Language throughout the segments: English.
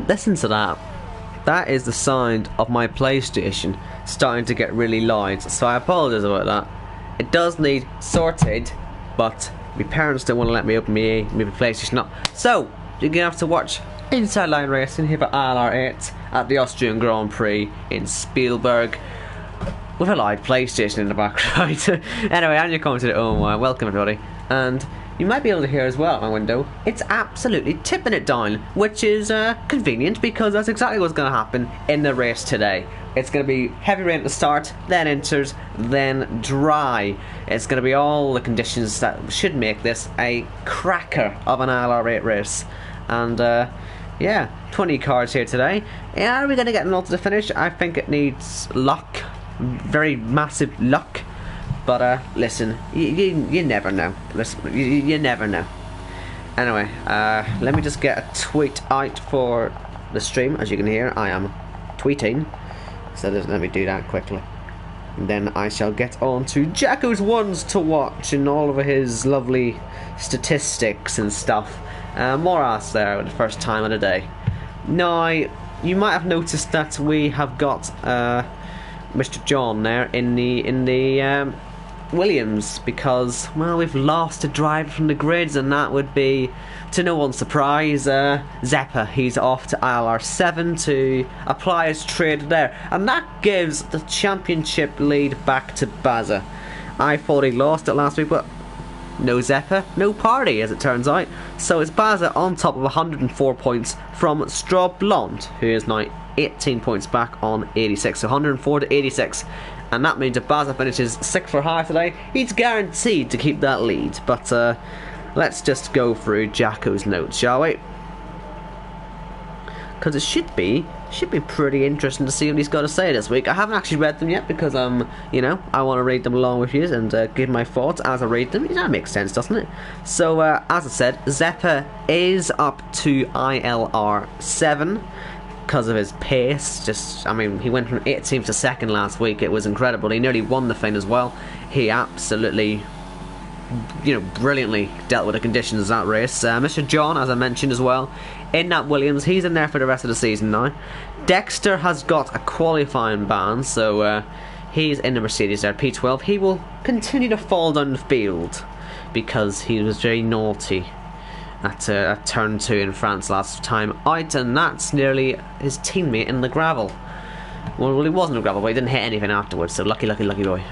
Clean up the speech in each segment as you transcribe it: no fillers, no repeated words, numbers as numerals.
Listen to that. That is the sound of my PlayStation starting to get really loud, so I apologise about that. It does need sorted, but my parents don't want to let me open my PlayStation up. So, you're going to have to watch Inside Line Racing here at ILR8 at the Austrian Grand Prix in Spielberg with a live PlayStation in the background. Anyway, I'm your commentator, welcome everybody. And you might be able to hear as well at my window, it's absolutely tipping it down, which is convenient because that's exactly what's going to happen in the race today. It's going to be heavy rain at the start, then inters, then dry. It's going to be all the conditions that should make this a cracker of an ILR8 race. And yeah, 20 cars here today. Are we going to get an all to the finish? I think it needs luck, very massive luck. But listen, you never know. Listen, you never know. Anyway, let me just get a tweet out for the stream. As you can hear, I am tweeting. So let me do that quickly. And then I shall get on to Jacko's ones to watch and all of his lovely statistics and stuff. More ass there for the first time of the day. Now, you might have noticed that we have got Mr. John there in the Williams, because, well, we've lost a driver from the grids, and that would be, to no one's surprise, Zeppa. He's off to ILR7 to apply his trade there, and that gives the championship lead back to Baza. I thought he lost it last week, but no Zeppa, no party, as it turns out. So it's Baza on top of 104 points from Straw Blonde, who is now 18 points back on 86, so 104 to 86. And that means if Baza finishes 6th for high today, he's guaranteed to keep that lead. But let's just go through Jacko's notes, shall we? Because it should be pretty interesting to see what he's got to say this week. I haven't actually read them yet because you know, I want to read them along with you and give my thoughts as I read them. That makes sense, doesn't it? So as I said, Zeppa is up to ILR7. Because of his pace. I mean, he went from 18th to 2nd last week. It was incredible. He nearly won the thing as well. He absolutely, you know, brilliantly dealt with the conditions of that race. Mr. John, as I mentioned as well, in that Williams, he's in there for the rest of the season now. Dexter has got a qualifying ban, so he's in the Mercedes there, P12. He will continue to fall down the field because he was very naughty at turn 2 in France last time out, and that's nearly his teammate in the gravel. Well, he wasn't in the gravel, but he didn't hit anything afterwards, so lucky boy.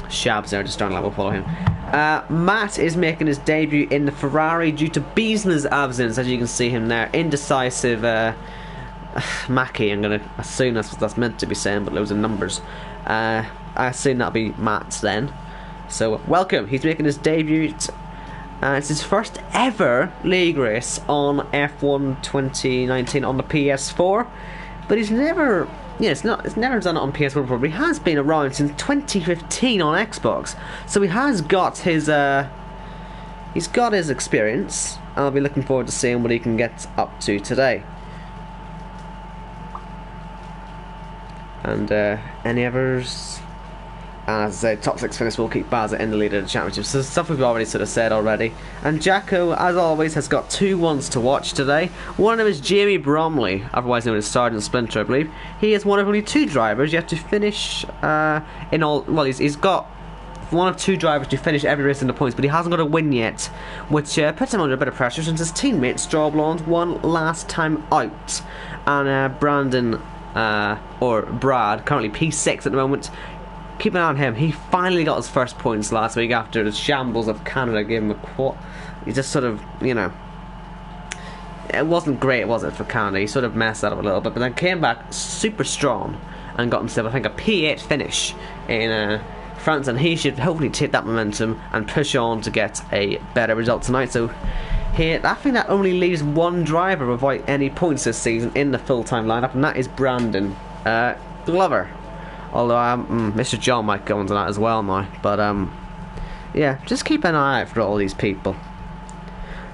Shabs there, just don't let me follow him. Matt is making his debut in the Ferrari due to Biesma's absence, as you can see him there. Indecisive Mackie, I'm going to assume that's what that's meant to be saying, but loads of numbers. I assume that'll be Matt's then. So, welcome, he's making his debut. It's his first ever league race on F1 2019 on the PS4, but he's never, it's never done it on PS4 before. But he has been around since 2015 on Xbox, so he has got his experience. I'll be looking forward to seeing what he can get up to today. And any others? As I say, top 6 finish will keep Baza in the lead of the championship. So stuff we've already sort of said already. And Jacko, as always, has got 2 ones to watch today. One of them is Jamie Bromley, otherwise known as Sergeant Splinter, I believe. He is one of only 2 drivers yet to finish in all. Well, he's got one of 2 drivers to finish every race in the points, but he hasn't got a win yet, which puts him under a bit of pressure since his teammate Straw Blonde won last time out. And Brandon or Brad, currently P6 at the moment. Keep an eye on him. He finally got his first points last week after the shambles of Canada gave him a quad. He just sort of, you know, it wasn't great, was it, for Canada? He sort of messed that up a little bit, but then came back super strong and got himself, I think, a P8 finish in France, and he should hopefully take that momentum and push on to get a better result tonight. So I think that only leaves 1 driver without any points this season in the full-time lineup, and that is Brandon Glover. Although Mr. John might go into that as well now. But yeah, just keep an eye out for all these people.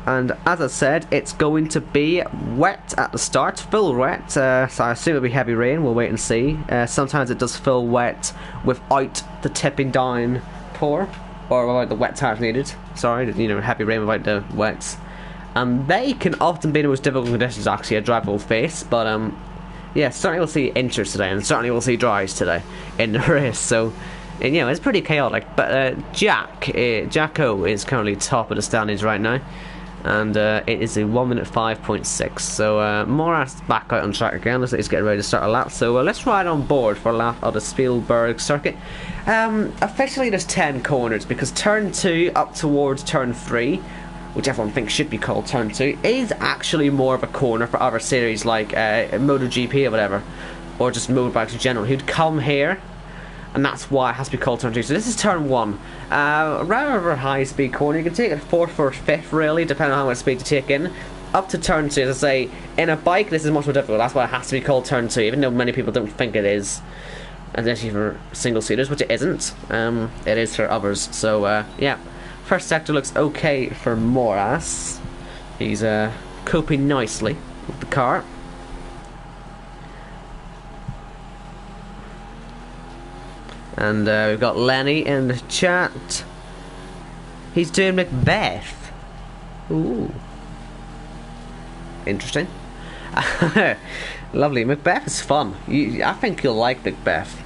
And as I said, it's going to be wet at the start, full wet, so I assume it'll be heavy rain. We'll wait and see. Sometimes it does feel wet without the tipping down pour, or without the wet tires needed. Sorry, you know, heavy rain without the wets. and they can often be the most difficult conditions actually a driver will face. But yeah, certainly we'll see inters today, and certainly we'll see dries today in the race. So, and, you know, it's pretty chaotic. But Jacko is currently top of the standings right now, and it is a 1 minute 5.6. So Mora's back out on track again. Looks like he's getting ready to start a lap. So let's ride on board for a lap of the Spielberg circuit. Officially there's 10 corners, because turn 2 up towards turn 3, which everyone thinks should be called turn 2, is actually more of a corner for other series like MotoGP or whatever, or just motorbikes in general, who'd come here, and that's why it has to be called turn 2. So this is turn 1, rather high speed corner. You can take it 4th or 5th really, depending on how much speed to take in, up to turn 2. As I say, in a bike this is much more difficult, that's why it has to be called turn 2, even though many people don't think it is, especially for single seaters, which it isn't. It is for others. So yeah. First sector looks okay for Moras. He's coping nicely with the car. And we've got Lenny in the chat. He's doing Macbeth. Ooh. Interesting. Lovely. Macbeth is fun. I think you'll like Macbeth.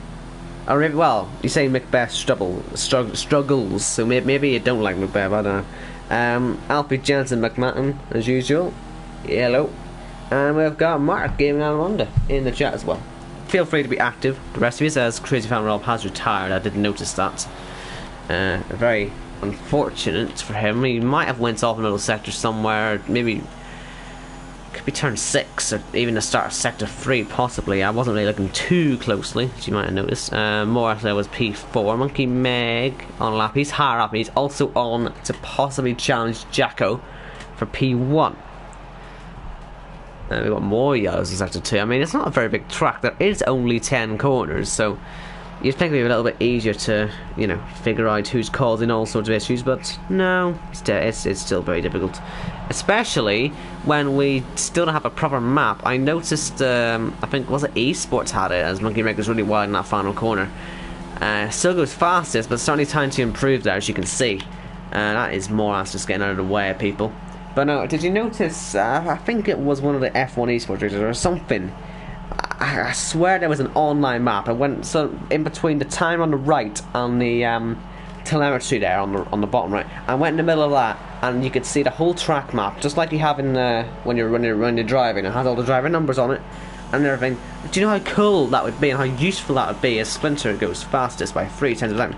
Or maybe, well, you say Macbeth struggles, so maybe you don't like Macbeth, I don't know. Alfie Jensen McMahon, as usual. Hello. And we've got Mark Gaming on Wonder in the chat as well. Feel free to be active. The rest of you says Crazy Fan Rob has retired. I didn't notice that. Very unfortunate for him. He might have went off another sector somewhere, maybe could be turn 6 or even the start of sector 3 possibly. I wasn't really looking too closely, as you might have noticed. More after there was P4. Monkey Meg on lap. He's higher up, and he's also on to possibly challenge Jacko for P1. We've got more yellows in sector 2. I mean, it's not a very big track. There is only 10 corners, so you'd think it'd be a little bit easier to, you know, figure out who's causing all sorts of issues, but no, it's still very difficult. Especially when we still don't have a proper map. I noticed, I think, was it Esports had it, as Monkey Meg was really wide in that final corner. Still goes fastest, but certainly time to improve there, as you can see. That is Moras just getting out of the way of people. But no, did you notice, I think it was one of the F1 Esports races or something. I swear there was an online map. I went so in between the time on the right and the telemetry there on the bottom right. I went in the middle of that, and you could see the whole track map, just like you have in when you're driving. It has all the driver numbers on it and everything. Do you know how cool that would be and how useful that would be as Splinter goes fastest by 3 times a time?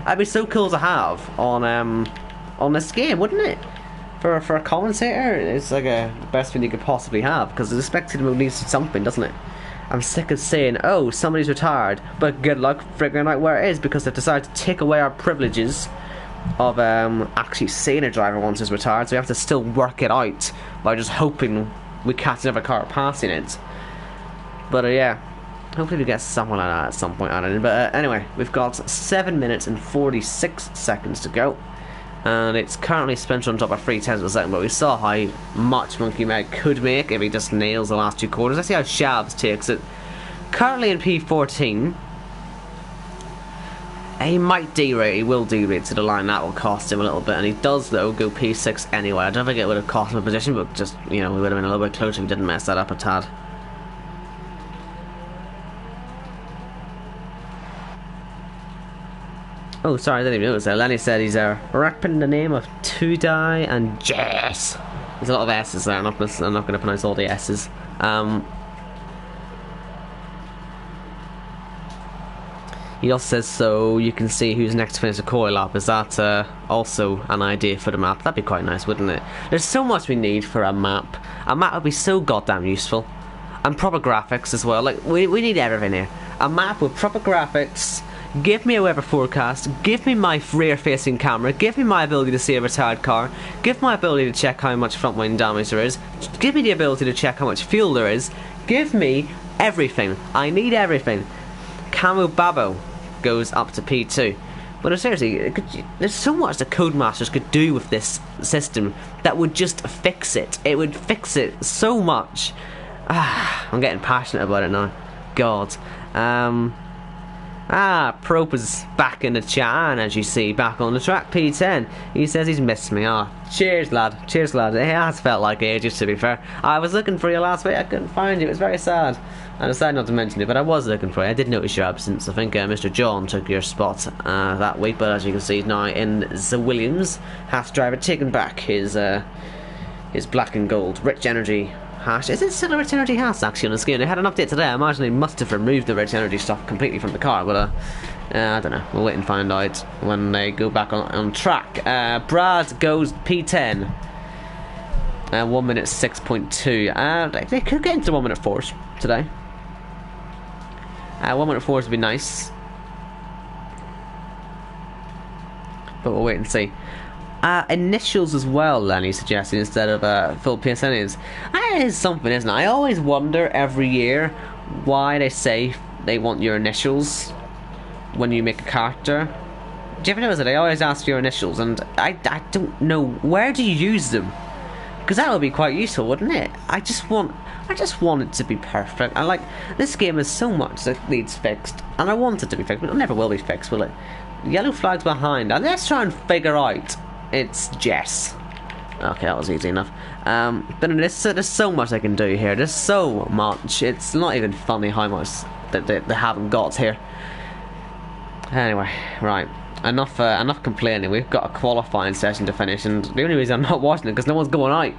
That'd be so cool to have on this game, wouldn't it? For a commentator, it's like the best thing you could possibly have, because the spectator mode needs something, doesn't it? I'm sick of saying, oh, somebody's retired, but good luck figuring out where it is, because they've decided to take away our privileges of actually seeing a driver once he's retired, so we have to still work it out by just hoping we catch another car passing it. But yeah, hopefully we get something like that at some point. I don't know. But anyway, we've got 7 minutes and 46 seconds to go, and it's currently Spencer on top of 3/10 of a second, but we saw how much Monkey Meg could make if he just nails the last 2 quarters. Let's see how Shabs takes it. Currently in P14. He might derate, he will derate to the line. That will cost him a little bit, and he does though go P6 anyway. I don't think it would have cost him a position, but just, you know, we would have been a little bit closer if we didn't mess that up a tad. Oh, sorry, I didn't even notice that. Lenny said he's rapping the name of Tudai and Jess. There's a lot of S's there. I'm not going to pronounce all the S's. He also says, so you can see who's next to finish the coil lap. Is that also an idea for the map? That'd be quite nice, wouldn't it? There's so much we need for a map. A map would be so goddamn useful. And proper graphics as well. Like, we need everything here. A map with proper graphics. Give me a weather forecast, give me my rear-facing camera, give me my ability to see a retired car, give me my ability to check how much front wing damage there is, give me the ability to check how much fuel there is, give me everything. I need everything. Camu Babo goes up to P2. But seriously, there's so much that Codemasters could do with this system that would just fix it. It would fix it so much. I'm getting passionate about it now. God. Prope is back in the chat, and as you see, back on the track, P10. He says he's missed me. Cheers, lad. Cheers, lad. It has felt like ages, to be fair. I was looking for you last week. I couldn't find you. It was very sad. I decided not to mention it, but I was looking for you. I did notice your absence. I think Mr. John took your spot that week, but as you can see, he's now in the Williams. Haas driver taking back his black and gold Rich Energy hash. Is it still a Rich Energy hash actually on the screen? They had an update today. I imagine they must have removed the Rich Energy stuff completely from the car, but I don't know. We'll wait and find out when they go back on track. Brad goes P10. 1 minute 6.2. They could get into 1 minute 4s today. 1 minute 4s would be nice, but we'll wait and see. Initials as well, Lenny suggesting, instead of full PSNs. That is something, isn't it? I always wonder every year why they say they want your initials when you make a character. Do you ever notice that they always ask for your initials, and I don't know, where do you use them? Because that would be quite useful, wouldn't it? I just want it to be perfect. I like, this game has so much that needs fixed, and I want it to be fixed, but it never will be fixed, will it? Yellow flags behind, and let's try and figure out. It's Jess. Okay, that was easy enough. But there's so much I can do here. There's so much. It's not even funny how much that they haven't got here. Anyway, right. Enough complaining. We've got a qualifying session to finish, and the only reason I'm not watching it because no one's going out.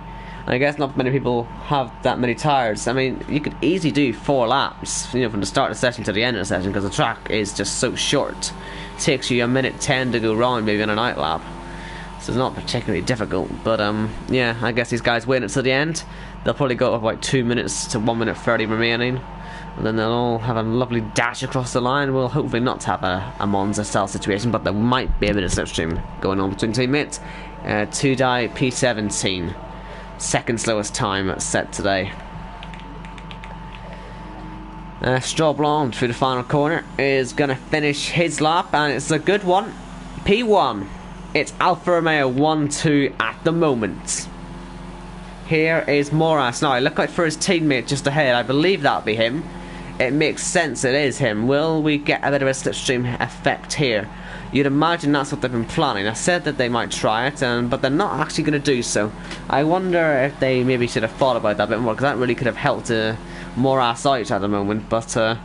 And I guess not many people have that many tires. I mean, you could easily do 4 laps, you know, from the start of the session to the end of the session, because the track is just so short. It takes you 1:10 to go round, maybe on a night lap. So it's not particularly difficult, but yeah, I guess these guys wait until the end. They'll probably go with like 2 minutes to 1 minute 30 remaining, and then they'll all have a lovely dash across the line. We'll hopefully not have a Monza style situation, but there might be a bit of slipstream going on between teammates. Tudai P17, second slowest time set today. Straw Blonde through the final corner is going to finish his lap, and it's a good one. P1. It's Alfa Romeo 1-2 at the moment. Here is Moras. Now, I look out for his teammate just ahead. I believe that'll be him. It makes sense it is him. Will we get a bit of a slipstream effect here? You'd imagine that's what they've been planning. I said that they might try it, but they're not actually going to do so. I wonder if they maybe should have thought about that a bit more, because that really could have helped Moras out at the moment. But, oh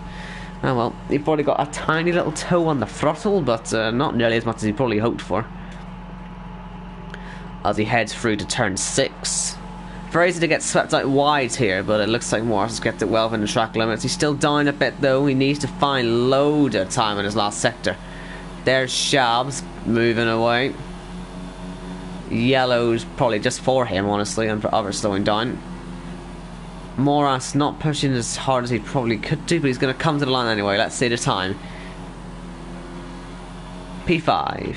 well, he probably got a tiny little toe on the throttle, but not nearly as much as he probably hoped for. As he heads through to turn 6. Very easy to get swept out wide here, but it looks like Morris has kept it well within the track limits. He's still down a bit though. He needs to find load of time in his last sector. There's Shabs moving away. Yellow's probably just for him, honestly, and for others slowing down. Moras not pushing as hard as he probably could do, but he's going to come to the line anyway. Let's see the time. P5.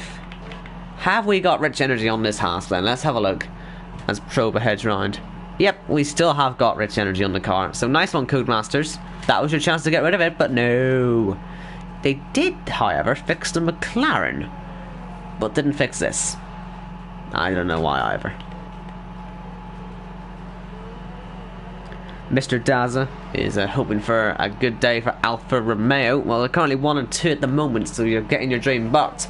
Have we got Rich Energy on this Haas then? Let's have a look as Proba heads round. Yep, we still have got Rich Energy on the car. So nice one, Codemasters. That was your chance to get rid of it, but no. They did, however, fix the McLaren, but didn't fix this. I don't know why either. Mr. Daza is hoping for a good day for Alfa Romeo. Well, they're currently 1 and 2 at the moment, so you're getting your dream, but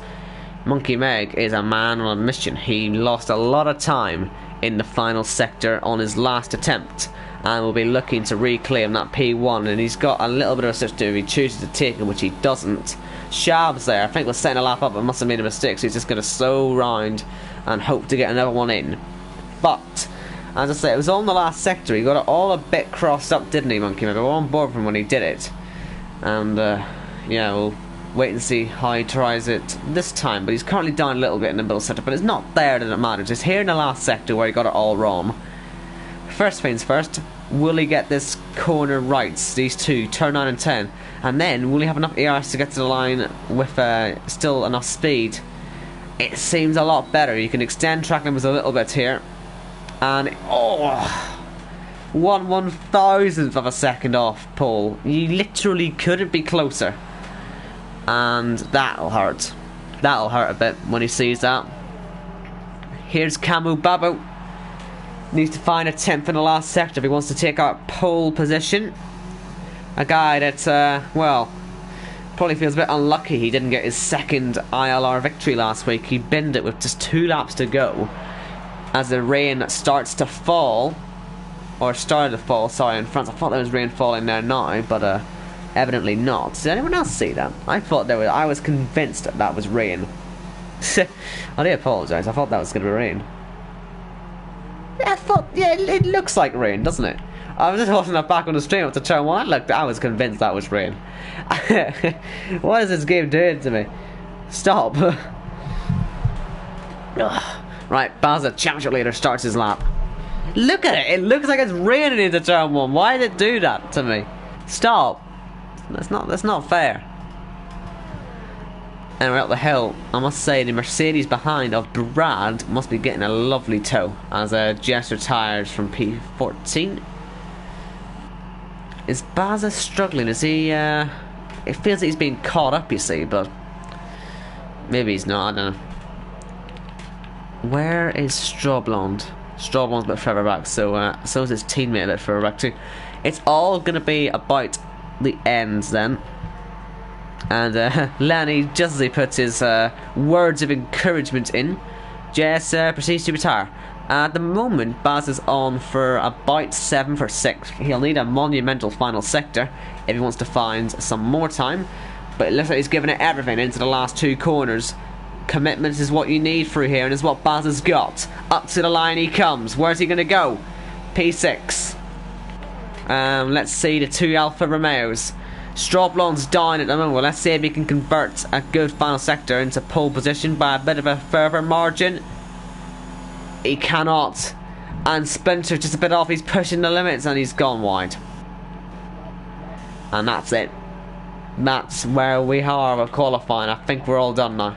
Monkey Meg is a man on a mission. He lost a lot of time in the final sector on his last attempt, and will be looking to reclaim that P1, and he's got a little bit of a system if he chooses to take it, which he doesn't. Shabs there, I think was setting a lap up and must have made a mistake, so he's just going to slow round and hope to get another one in. But as I say, it was on the last sector. He got it all a bit crossed up, didn't he, Monkey Meg? We were on board from when he did it, and yeah, we'll wait and see how he tries it this time. But he's currently down a little bit in the middle sector, but it's not there that it matters. It's here in the last sector where he got it all wrong. First things first, will he get this corner right, these two, turn 9 and 10, and then will he have enough ERS to get to the line with still enough speed? It seems a lot better. You can extend track limits a little bit here, and 1/1000th of a second off pole. You literally couldn't be closer, and that'll hurt. That'll hurt a bit when he sees that. Here's Camu Babu. Needs to find a 10th in the last sector if he wants to take out pole position. A guy that, well, Probably feels a bit unlucky he didn't get his second ILR victory last week. He binned it with just 2 laps to go as the rain starts to fall, or started to fall, sorry, in France. I thought there was rain falling there now, but evidently not. Did anyone else see that? I was convinced that was rain. I do apologise, I thought that was going to be rain. Yeah, it looks like rain, doesn't it? I was just watching that back on the stream up to turn 1. I was convinced that was rain. What is this game doing to me? Stop. Right, Baza, championship leader, starts his lap. Look at it. It looks like it's raining into turn 1. Why did it do that to me? Stop. That's not fair. And we're up the hill. I must say the Mercedes behind of Brad must be getting a lovely tow as Jess retires from P14. Is Baza struggling? Is he it feels like he's being caught up, you see, but maybe he's not, I don't know. Where is Strawblonde? Strawblonde's a bit further back, so is his teammate a bit further back too. It's all gonna be about the ends then. And Lenny, just as he puts his words of encouragement in, Jess proceeds to retire. At the moment, Baz is on for about 7 for 6. He'll need a monumental final sector if he wants to find some more time, but it looks like he's given it everything into the last 2 corners. Commitment is what you need through here, and is what Baz has got. Up to the line he comes. Where's he going to go? P6. Let's see the 2 Alfa Romeos. Strawblonde's down at the moment. Well, let's see if he can convert a good final sector into pole position by a bit of a further margin. He cannot. And Splinter's just a bit off. He's pushing the limits and he's gone wide. And that's it. That's where we are with qualifying. I think we're all done now.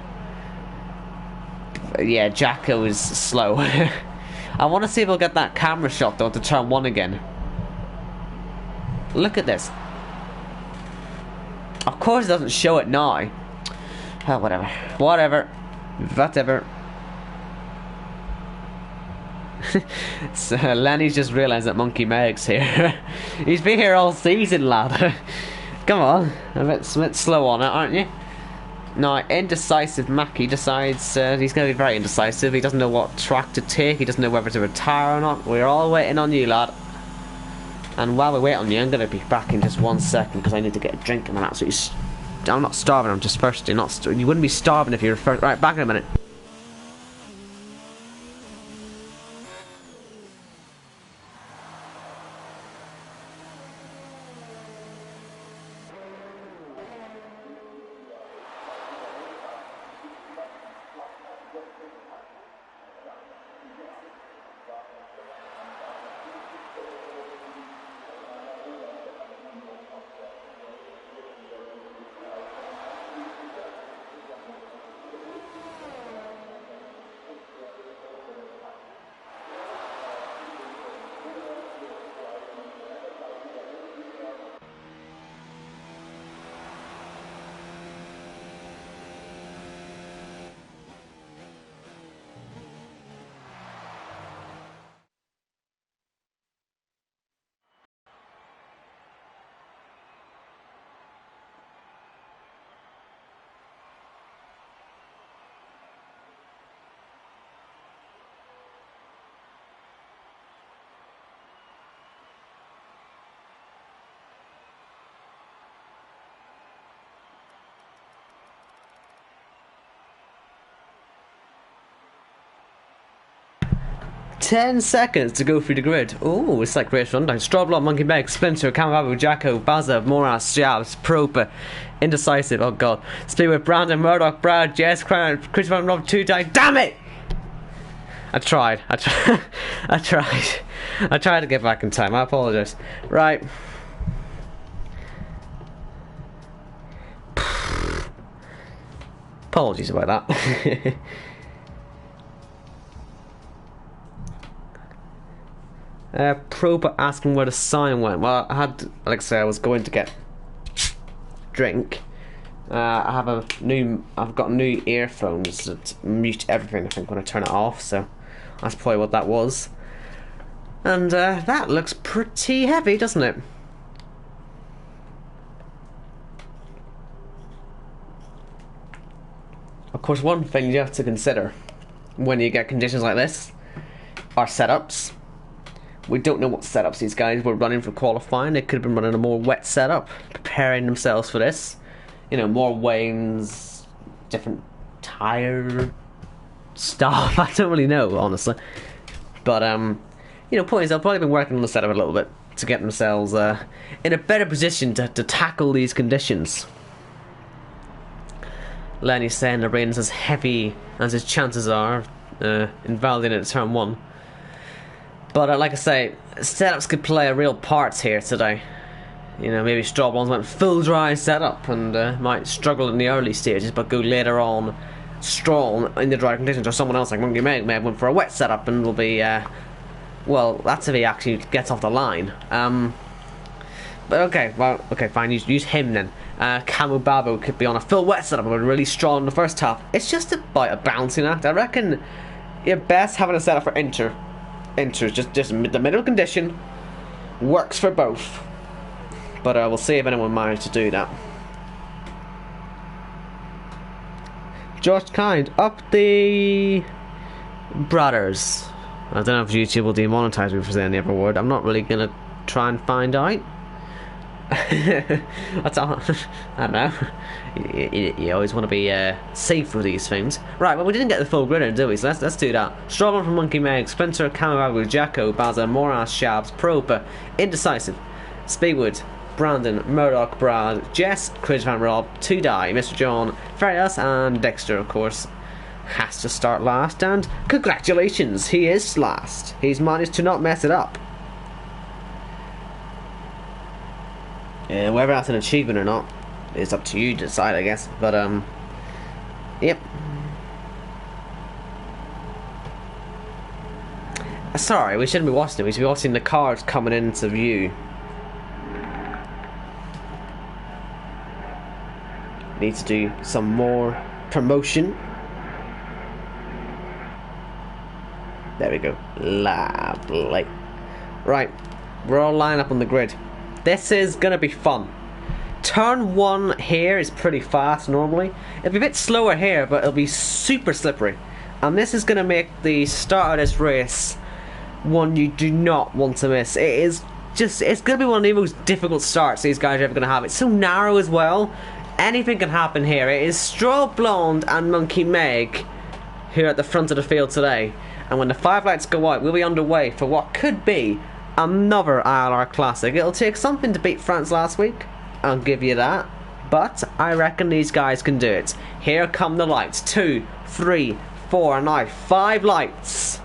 Yeah, Jacko is slow. I want to see if we'll get that camera shot though to turn 1 again. Look at this. Of course it doesn't show it now. Oh, whatever. So Lenny's just realised that Monkey Meg's here. He's been here all season, lad. Come on, a bit slow on it, aren't you? Now, indecisive Mackie decides he's going to be very indecisive. He doesn't know what track to take. He doesn't know whether to retire or not. We're all waiting on you, lad. And while we wait on you, I'm going to be back in just 1 second because I need to get a drink and I'm absolutely... I'm not starving, I'm just thirsty. You wouldn't be starving if you were thirsty. Right, back in a minute. Ten seconds to go through the grid. Oh, it's like race rundown. Strawblonde, Monkey Meg, Splinter, Kamababu, Jacko, Baza, Moras, Jabs, Propa, Indecisive, oh god. Speed with Brandon, Murdoch, Brad, Jess, Crown, Chris Van Rob, 2 times. Damn it! I tried to get back in time. I apologise. Right. Apologies about that. Proba asking where the sign went. Well, I had, like I say, I was going to get drink. I've got new earphones that mute everything, I think, when I turn it off, so that's probably what that was. And that looks pretty heavy, doesn't it? course, one thing you have to consider when you get conditions like this are setups. We don't know what setups these guys were running for qualifying. They could have been running a more wet setup, preparing themselves for this. You know, more wains, different tire stuff. I don't really know, honestly. But, you know, point is, they've probably been working on the setup a little bit to get themselves in a better position to tackle these conditions. Lenny's saying the rain's as heavy as his chances are invalidating it at turn 1. But like I say, setups could play a real part here today. You know, maybe Strawball's went full dry setup and might struggle in the early stages, but go later on strong in the dry conditions. Or someone else like Monkey Meg may have went for a wet setup and will be, well, that's if he actually gets off the line. But okay, well, okay, fine, use him then. Camu Babu could be on a full wet setup and really strong in the first half. It's just about a balancing act. I reckon you're best having a setup for Inter. Inter's just the middle condition works for both. But we'll see if anyone managed to do that. George Kind up the brothers. I don't know if YouTube will demonetize me for saying the other word. I'm not really gonna try and find out. That's all. I don't know. You always want to be safe with these things. Right, well, we didn't get the full grid in, did we? So let's do that. Strawman from Monkey Meg, Splinter, Kamawagu, Jacko, Baza, Morass, Shabs, Propa, Indecisive, Speedwood, Brandon, Murdoch, Brad, Jess, Cridgevan, Rob, 2Die, Mr. John, Farias, and Dexter, of course, has to start last. And congratulations, he is last. He's managed to not mess it up. Whether that's an achievement or not is up to you to decide, I guess. But yep. Sorry, we shouldn't be watching it. We should be watching the cars coming into view. Need to do some more promotion. There we go. Lovely. Right, we're all lined up on the grid. This is going to be fun. Turn 1 here is pretty fast normally. It'll be a bit slower here, but it'll be super slippery. And this is going to make the start of this race one you do not want to miss. It's going to be one of the most difficult starts these guys are ever going to have. It's so narrow as well. Anything can happen here. It is Straw Blonde and Monkey Meg who are at the front of the field today. And when the 5 lights go out, we'll be underway for what could be another ILR Classic. It'll take something to beat France last week, I'll give you that, but I reckon these guys can do it. Here come the lights. 2, 3, 4, and now 5 lights.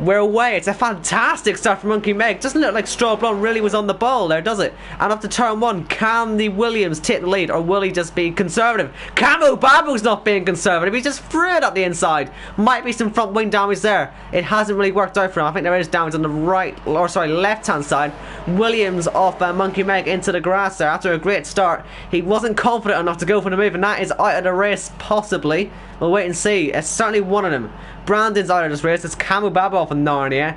We're away. It's a fantastic start from Monkey Meg. Doesn't look like Straw Blonde really was on the ball there, does it? And up to turn 1, can the Williams take the lead, or will he just be conservative? Camo Babu's not being conservative. He just threw it up the inside. Might be some front wing damage there. It hasn't really worked out for him. I think there is damage on the left-hand side. Williams off Monkey Meg into the grass there after a great start. He wasn't confident enough to go for the move, and that is out of the race, possibly. We'll wait and see. It's certainly one of them. Brandon's out of this race. It's Camu Babu off in Narnia.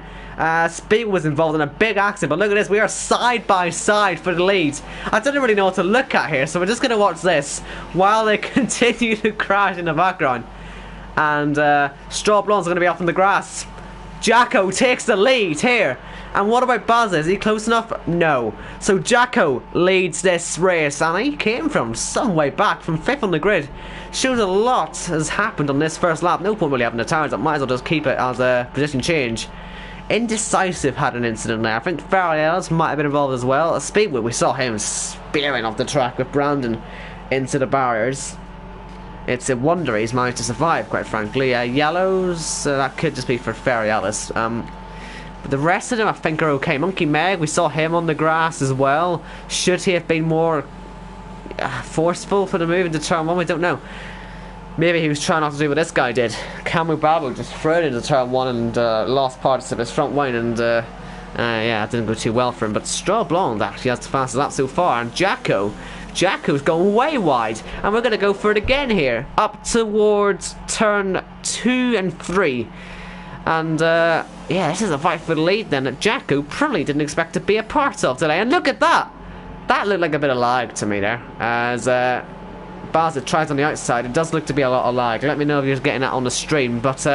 Speed was involved in a big accident, but look at this. We are side by side for the lead. I don't really know what to look at here, so we're just going to watch this while they continue to crash in the background. And Straw Blonde's going to be off in the grass. Jacko takes the lead here. And what about Baz? Is he close enough? No. So Jacko leads this race, and he came from some way back, from 5th on the grid. Shows a lot has happened on this first lap. No point really having the tires up. Might as well just keep it as a position change. Indecisive had an incident there. I think Farias might have been involved as well. Speedwood, we saw him spearing off the track with Brandon into the barriers. It's a wonder he's managed to survive, quite frankly. Yellows, that could just be for Farias. But the rest of them I think are okay. Monkey Meg, we saw him on the grass as well. Should he have been more forceful for the move into turn 1? We don't know. Maybe he was trying not to do what this guy did. Camu Babu just threw it into turn 1 and lost parts of his front wing, and yeah, it didn't go too well for him. But Straw Blonde actually has the fastest lap so far, and Jacko's going way wide, and we're going to go for it again here, up towards turn 2 and 3. And yeah, this is a fight for the lead then that Jacko probably didn't expect to be a part of today. And look at that! That looked like a bit of lag to me there, as Barza tries on the outside. It does look to be a lot of lag. Let me know if you're getting that on the stream. But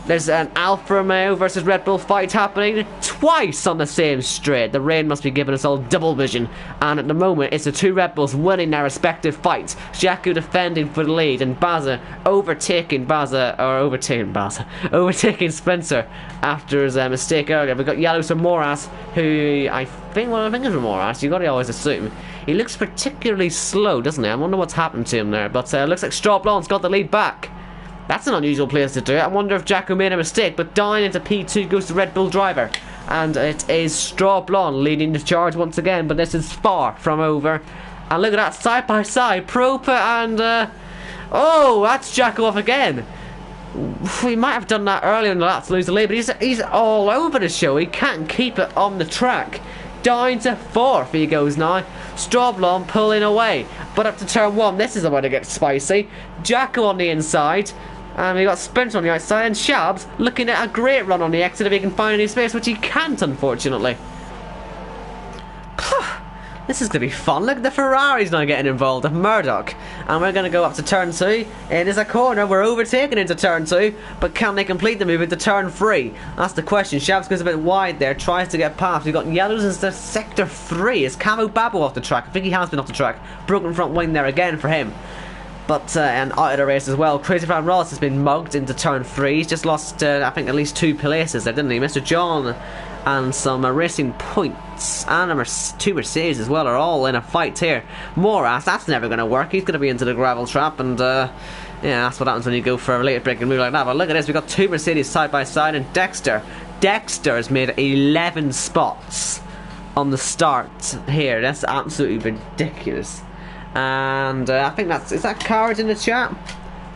there's an Alfa Romeo versus Red Bull fight happening twice on the same straight. The rain must be giving us all double vision. And at the moment, it's the two Red Bulls winning their respective fights. Jaco defending for the lead, and Barza overtaking Spencer after his mistake earlier. We've got yellows for Moras, who I think is Moras. You've got to always assume. He looks particularly slow, doesn't he? I wonder what's happened to him there. But looks like Straw Blonde's got the lead back. That's an unusual place to do it. I wonder if Jaco made a mistake, but down into P2 goes the Red Bull driver. And it is Straw Blonde leading the charge once again, but this is far from over. And look at that, side by side, Propa and... oh, that's Jaco off again. We might have done that earlier in the lap to lose the lead, but he's all over the show. He can't keep it on the track. Down to 4th he goes now. Straw Blonde pulling away. But up to turn 1, this is the way to get spicy. Jaco on the inside. And we got Spencer on the outside, and Shabs looking at a great run on the exit if he can find any space, which he can't, unfortunately. This is going to be fun. Look, the Ferrari's now getting involved with Murdoch. And we're going to go up to turn 2. It is a corner. We're overtaking into turn 2. But can they complete the move into turn 3? That's the question. Shabs goes a bit wide there. Tries to get past. We've got yellows into sector 3. Is Camo Babo off the track? I think he has been off the track. Broken front wing there again for him. But, and out of the race as well. Crazy Fan Ross has been mugged into turn 3. He's just lost, I think, at least 2 places there, didn't he? Mr. John and some racing points and 2 Mercedes as well are all in a fight here. Moras, that's never going to work. He's going to be into the gravel trap, and, yeah, that's what happens when you go for a late breaking move like that. But look at this. We've got 2 Mercedes side by side, and Dexter has made 11 spots on the start here. That's absolutely ridiculous. And I think is that Cards in the chat?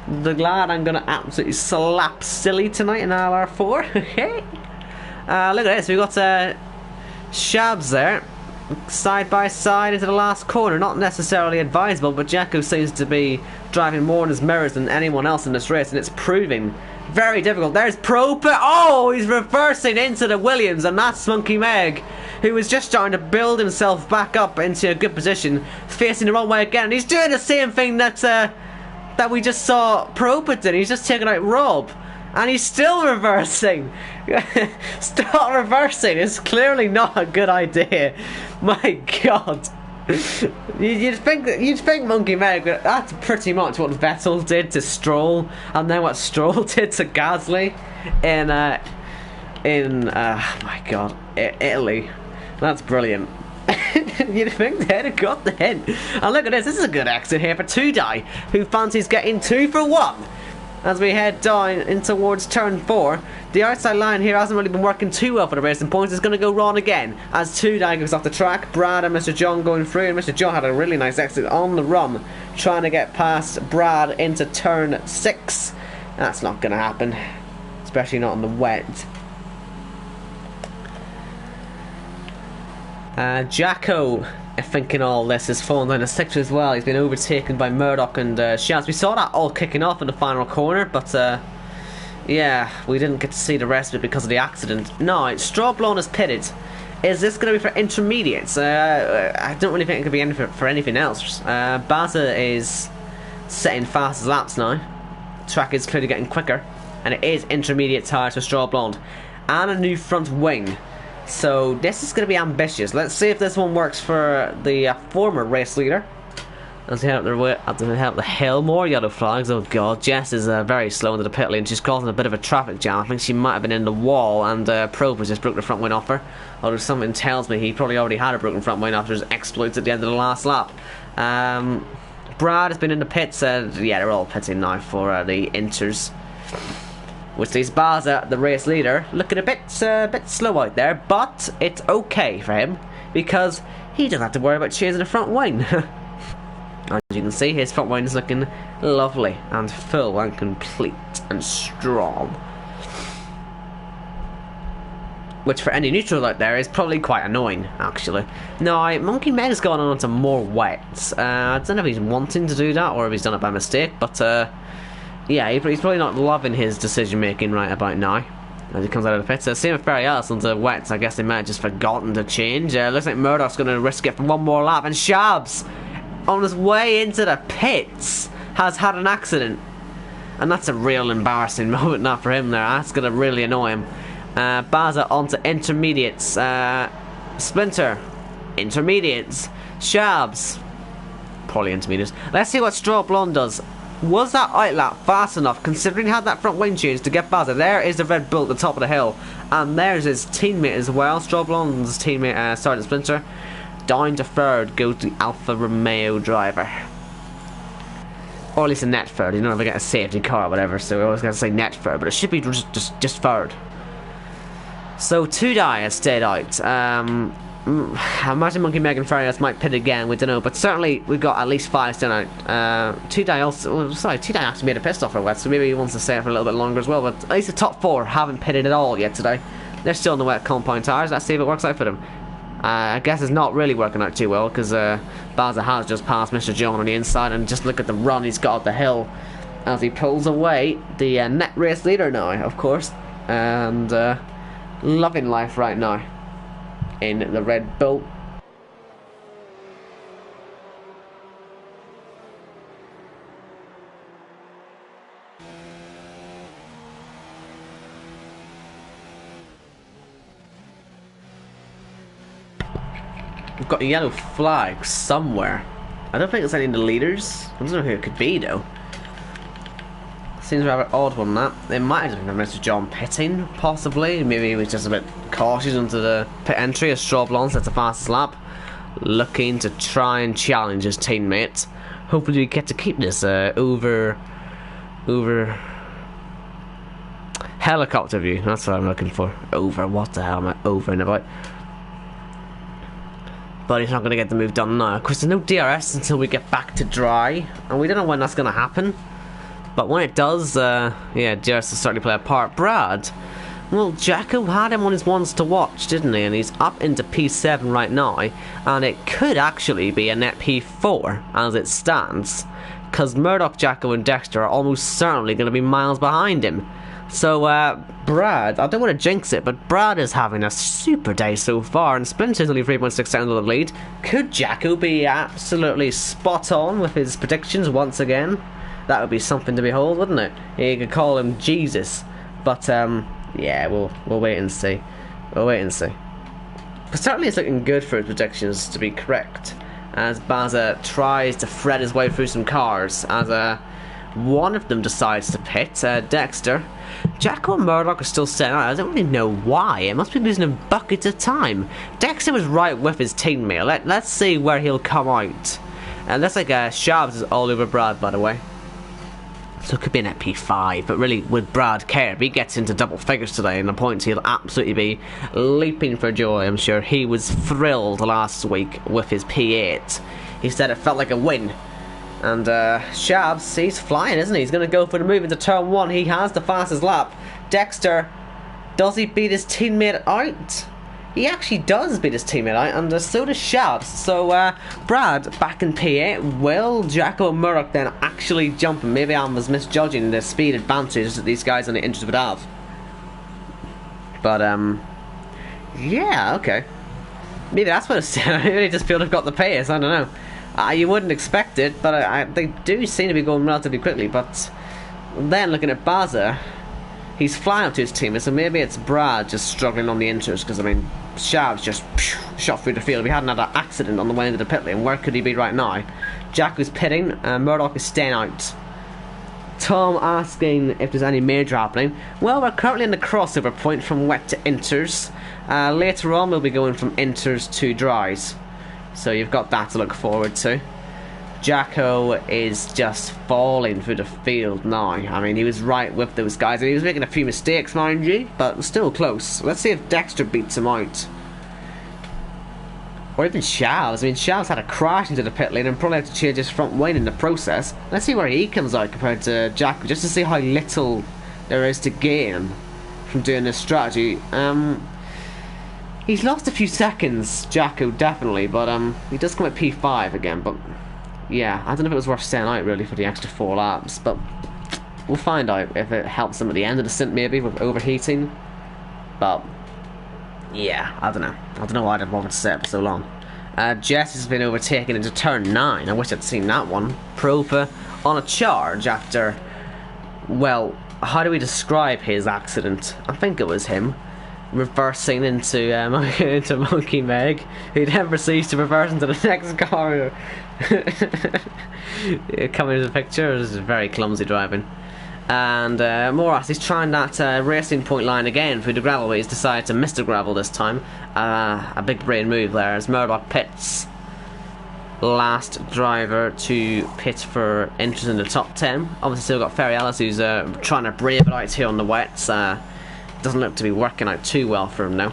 The glad I'm going to absolutely slap silly tonight in ILR4. Okay. Look at this, we've got Shabs there, side by side into the last corner. Not necessarily advisable, but Jaco seems to be driving more in his mirrors than anyone else in this race, and it's proving very difficult. There's Propa. Oh, he's reversing into the Williams, and that's Monkey Meg, who was just starting to build himself back up into a good position, facing the wrong way again. And he's doing the same thing that we just saw Propa did. He's just taking out Rob, and he's still reversing. Stop reversing. It's clearly not a good idea. My God. You'd think Monkey Meg, that's pretty much what Vettel did to Stroll, and then what Stroll did to Gasly in my God, Italy. That's brilliant. You'd think they'd have got the hint. And look at this. This is a good exit here for Tudai, who fancies getting 2 for 1. As we head down in towards turn 4, the outside line here hasn't really been working too well for the racing points. It's going to go wrong again as Tudai goes off the track. Brad and Mr. John going through, and Mr. John had a really nice exit on the run, trying to get past Brad into turn 6. That's not going to happen, especially not on the wet. Jaco, thinking all this is falling down the sector as well. He's been overtaken by Murdoch and Shaz. We saw that all kicking off in the final corner, but yeah, we didn't get to see the rest of it because of the accident. No, Straw Blonde is pitted. Is this going to be for intermediates? I don't really think it could be for anything else. Baza is setting fast laps now. The track is clearly getting quicker, and it is intermediate tyres for Straw Blonde and a new front wing. So this is going to be ambitious. Let's see if this one works for the former race leader. As they head up the hill, more yellow flags. Oh God, Jess is very slow into the pit lane. She's causing a bit of a traffic jam. I think she might have been in the wall, and Probe just broke the front wing off her. Although something tells me he probably already had a broken front wing after his exploits at the end of the last lap. Brad has been in the pits. Yeah, they're all pitting now for the Inters. Which leaves Baza, the race leader, looking a bit slow out there, but it's okay for him because he doesn't have to worry about chasing the front wing. As you can see, his front wing is looking lovely and full and complete and strong. Which for any neutral out there is probably quite annoying, actually. Now, Monkey Meg's gone on to more wets. I don't know if he's wanting to do that or if he's done it by mistake, but yeah, he's probably not loving his decision making right about now as he comes out of the pits. Same with Barry Ellis onto wets. I guess they might have just forgotten to change. Looks like Murdoch's going to risk it for one more lap, and Shabs on his way into the pits, has had an accident. And that's a real embarrassing moment, not for him there. That's going to really annoy him. Baza onto intermediates. Splinter. Intermediates. Shabs. Probably intermediates. Let's see what Straw Blonde does. Was that outlap fast enough, considering he had that front wing change, to get Baza? There is the Red Bull at the top of the hill. And there's his teammate as well. Straw Blonde's teammate, Sergeant Splinter. Down to third goes the Alfa Romeo driver. Or at least a net third. You don't ever get a safety car or whatever, so we always got to say net third, but it should be just third. So 2 die has stayed out. I imagine Monkey Megan Farias might pit again, we don't know, but certainly we've got at least 5 staying out. 2 die also, sorry, 2 die actually made a pit stop for wet, so maybe he wants to stay for a little bit longer as well, but at least the top 4 haven't pitted at all yet today. They're still in the wet compound tires. Let's see if it works out for them. I guess it's not really working out too well, because Baza has just passed Mr. John on the inside, and just look at the run he's got up the hill as he pulls away the net race leader now, of course, and loving life right now in the Red Bull. We've got a yellow flag somewhere. I don't think it's any of the leaders. I don't know who it could be though. Seems a rather odd one, that. It might have been Mr. John pitting, possibly. Maybe he was just a bit cautious into the pit entry as Straw Blonde sets the fastest lap. Looking to try and challenge his teammate. Hopefully we get to keep this over helicopter view. That's what I'm looking for. Over, what the hell am I over and about? But he's not going to get the move done now. Of course, there's no DRS until we get back to dry, and we don't know when that's going to happen. But when it does, yeah, DRS will certainly play a part. Brad, well, Jacko had him on his ones to watch, didn't he? And he's up into P7 right now, and it could actually be a net P4 as it stands, because Murdoch, Jacko, and Dexter are almost certainly going to be miles behind him. So, Brad, I don't want to jinx it, but Brad is having a super day so far, and Splinter's only 3.6 seconds of the lead. Could Jacko be absolutely spot on with his predictions once again? That would be something to behold, wouldn't it? You could call him Jesus. But, yeah, we'll wait and see. We'll wait and see. But certainly it's looking good for his predictions to be correct, as Baza tries to thread his way through some cars, as one of them decides to pit, Dexter. Jacko and Murdoch are still setting out. I don't really know why. It must be losing him buckets of time. Dexter was right with his teammate. Let's see where he'll come out. And that's like Shabs is all over Brad, by the way. So it could be an P5, but really, would Brad care? If he gets into double figures today in the points, he'll absolutely be leaping for joy, I'm sure. He was thrilled last week with his P8. He said it felt like a win. And Shabs, he's flying, isn't he? He's going to go for the move into turn 1. He has the fastest lap. Dexter, does he beat his teammate out? He actually does beat his teammate out, and so does Shabs. So, Brad, back in P8. Will Jacko and Murdoch then actually jump? And maybe I was misjudging the speed advantage that these guys on the inches would have. But, yeah, okay. Maybe that's what it's I really just feel they've got the pace, I don't know. You wouldn't expect it, but they do seem to be going relatively quickly. But then looking at Baza, he's flying up to his team, so maybe it's Brad just struggling on the inters, because I mean, Shabs just shot through the field. We had another accident on the way into the pit lane. Where could he be right now? Jack was pitting, Murdoch is staying out. Tom asking if there's any major happening. Well, we're currently in the crossover point from wet to inters. Later on, we'll be going from inters to dries. So you've got that to look forward to. Jacko is just falling through the field now. I mean, he was right with those guys, and he was making a few mistakes, mind you, but still close. Let's see if Dexter beats him out. Or even Shavs. I mean, Shavs had a crash into the pit lane and probably had to change his front wing in the process. Let's see where he comes out compared to Jacko, just to see how little there is to gain from doing this strategy. He's lost a few seconds, Jacko, definitely, but he does come at P5 again, but yeah, I don't know if it was worth staying out really for the extra 4 laps, but we'll find out if it helps him at the end of the stint maybe with overheating. But yeah, I don't know why I didn't want to stay up for so long. Jess has been overtaken into turn 9. I wish I'd seen that one. Propa on a charge after, well, how do we describe his accident? I think it was him reversing into into Monkey Meg. He then proceeds to reverse into the next car. Coming into the picture, this is very clumsy driving. And Moras, he's trying that racing point line again through the gravel, but he's decided to miss the gravel this time. A big brain move there as Murdoch pits. Last driver to pit for entrance in the top 10. Obviously still got Ferry Ellis, who's trying to brave it out here on the wets. Doesn't look to be working out too well for him now.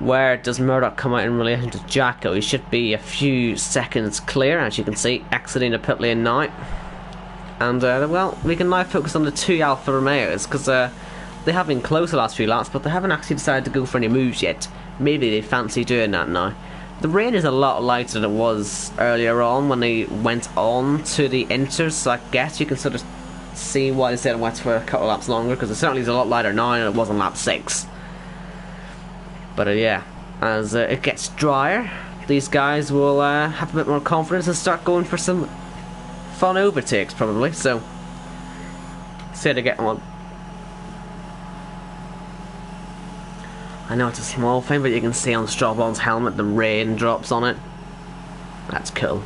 Where does Murdoch come out in relation to Jacko? He should be a few seconds clear, as you can see, exiting the pit lane now. And, well, we can now focus on the 2 Alfa Romeos, because they have been close the last few laps, but they haven't actually decided to go for any moves yet. Maybe they fancy doing that now. The rain is a lot lighter than it was earlier on when they went on to the inters, so I guess you can sort of see why they stayed on wets for a couple of laps longer, because it certainly is a lot lighter now than it was on lap 6. But, yeah, as it gets drier, these guys will have a bit more confidence and start going for some fun overtakes probably, so see how they get on. I know it's a small thing, but you can see on Strawball's helmet the rain drops on it. That's cool.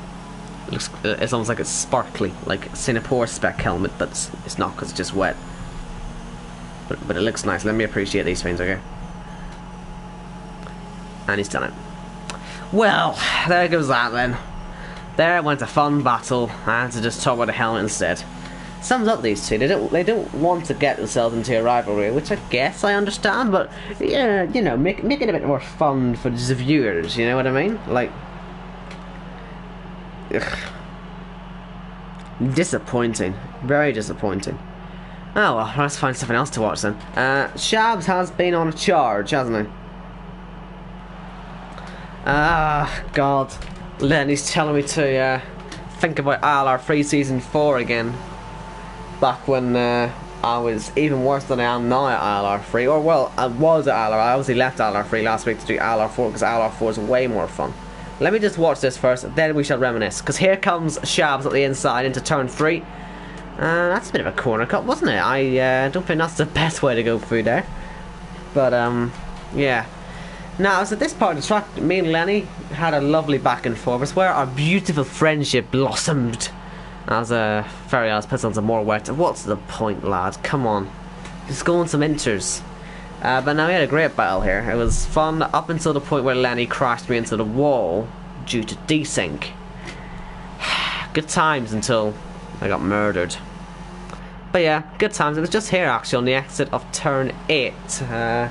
It looks, it's almost like it's sparkly, like Singapore spec helmet, but it's not because it's just wet. But it looks nice. Let me appreciate these things, okay? And he's done it. Well, there goes that then. There went a fun battle. I had to just talk about the helmet instead. Sums up these two. They don't want to get themselves into a rivalry, which I guess I understand. But yeah, you know, make it a bit more fun for the viewers. You know what I mean? Like, ugh. Disappointing. Very disappointing. Oh well, let's find something else to watch then. Shabs has been on a charge, hasn't he? Ah, God. Lenny's telling me to think about ILR3 Season 4 again. Back when I was even worse than I am now at ILR3. Or, well, I was at ILR. I obviously left ILR3 last week to do ILR4 because ILR4 is way more fun. Let me just watch this first, then we shall reminisce. Because here comes Shabs at the inside into turn 3. That's a bit of a corner cut, wasn't it? I don't think that's the best way to go through there. But, yeah. Now, as at this part of the track, me and Lenny had a lovely back and forth. It's where our beautiful friendship blossomed. As Ferry Ellis puts on some more wet. What's the point, lad? Come on. Just go on some inters. But now we had a great battle here. It was fun up until the point where Lenny crashed me into the wall due to desync. Good times until I got murdered. But yeah, good times. It was just here actually on the exit of turn 8. I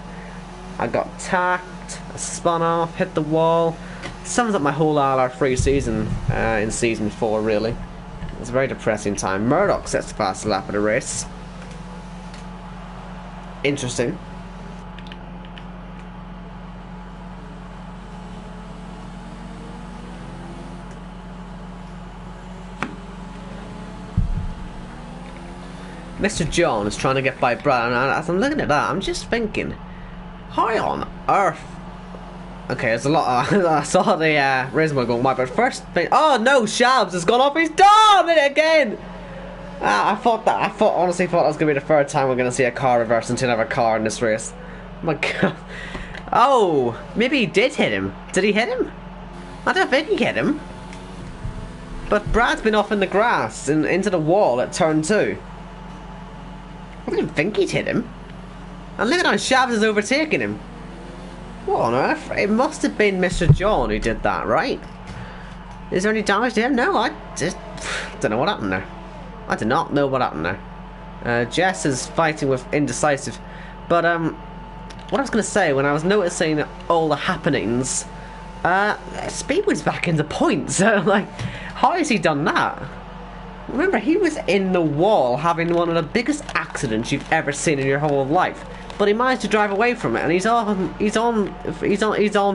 got tacked. I spun off, hit the wall. Sums up my whole ILR3 season in Season 4, really. It was a very depressing time. Murdoch sets the fastest lap of the race. Interesting. Mr. John is trying to get by Brad, and as I'm looking at that, I'm just thinking, how on earth? Okay, there's a lot. I saw the reason why going wide, but first thing, oh no, Shabs has gone off. He's done it again. I honestly thought that was gonna be the third time we're gonna see a car reverse into another car in this race. Oh my God. Oh, maybe he did hit him. Did he hit him? I don't think he hit him. But Brad's been off in the grass and into the wall at turn 2. I didn't think he'd hit him. And look at how Shabs is overtaking him. What on earth? It must have been Mr. John who did that, right? Is there any damage to him? No, I just don't know what happened there. I do not know what happened there. Jess is fighting with indecisive. But, what I was going to say, when I was noticing all the happenings, Speedway's back into points. So, like, how has he done that? Remember, he was in the wall having one of the biggest accidents you've ever seen in your whole life. But he managed to drive away from it, and he's on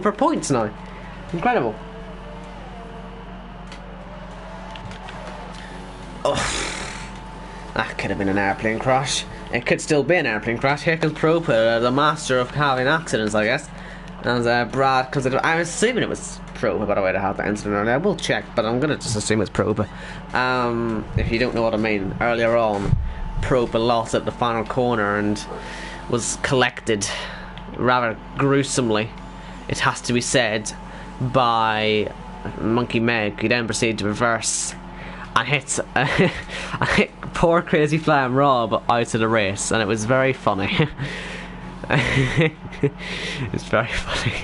for points now. Incredible. Oh, that could have been an airplane crash. It could still be an airplane crash. Here comes Propa, the master of having accidents, I guess. As Brad, because I'm assuming it was Pro, by the way, to have that incident earlier. I will check, but I'm going to just assume it's Pro. But if you don't know what I mean, earlier on, Pro lost at the final corner and was collected rather gruesomely, it has to be said, by Monkey Meg, who then proceeded to reverse and hit poor Crazy Flying Rob out of the race, and it was very funny. It's very funny.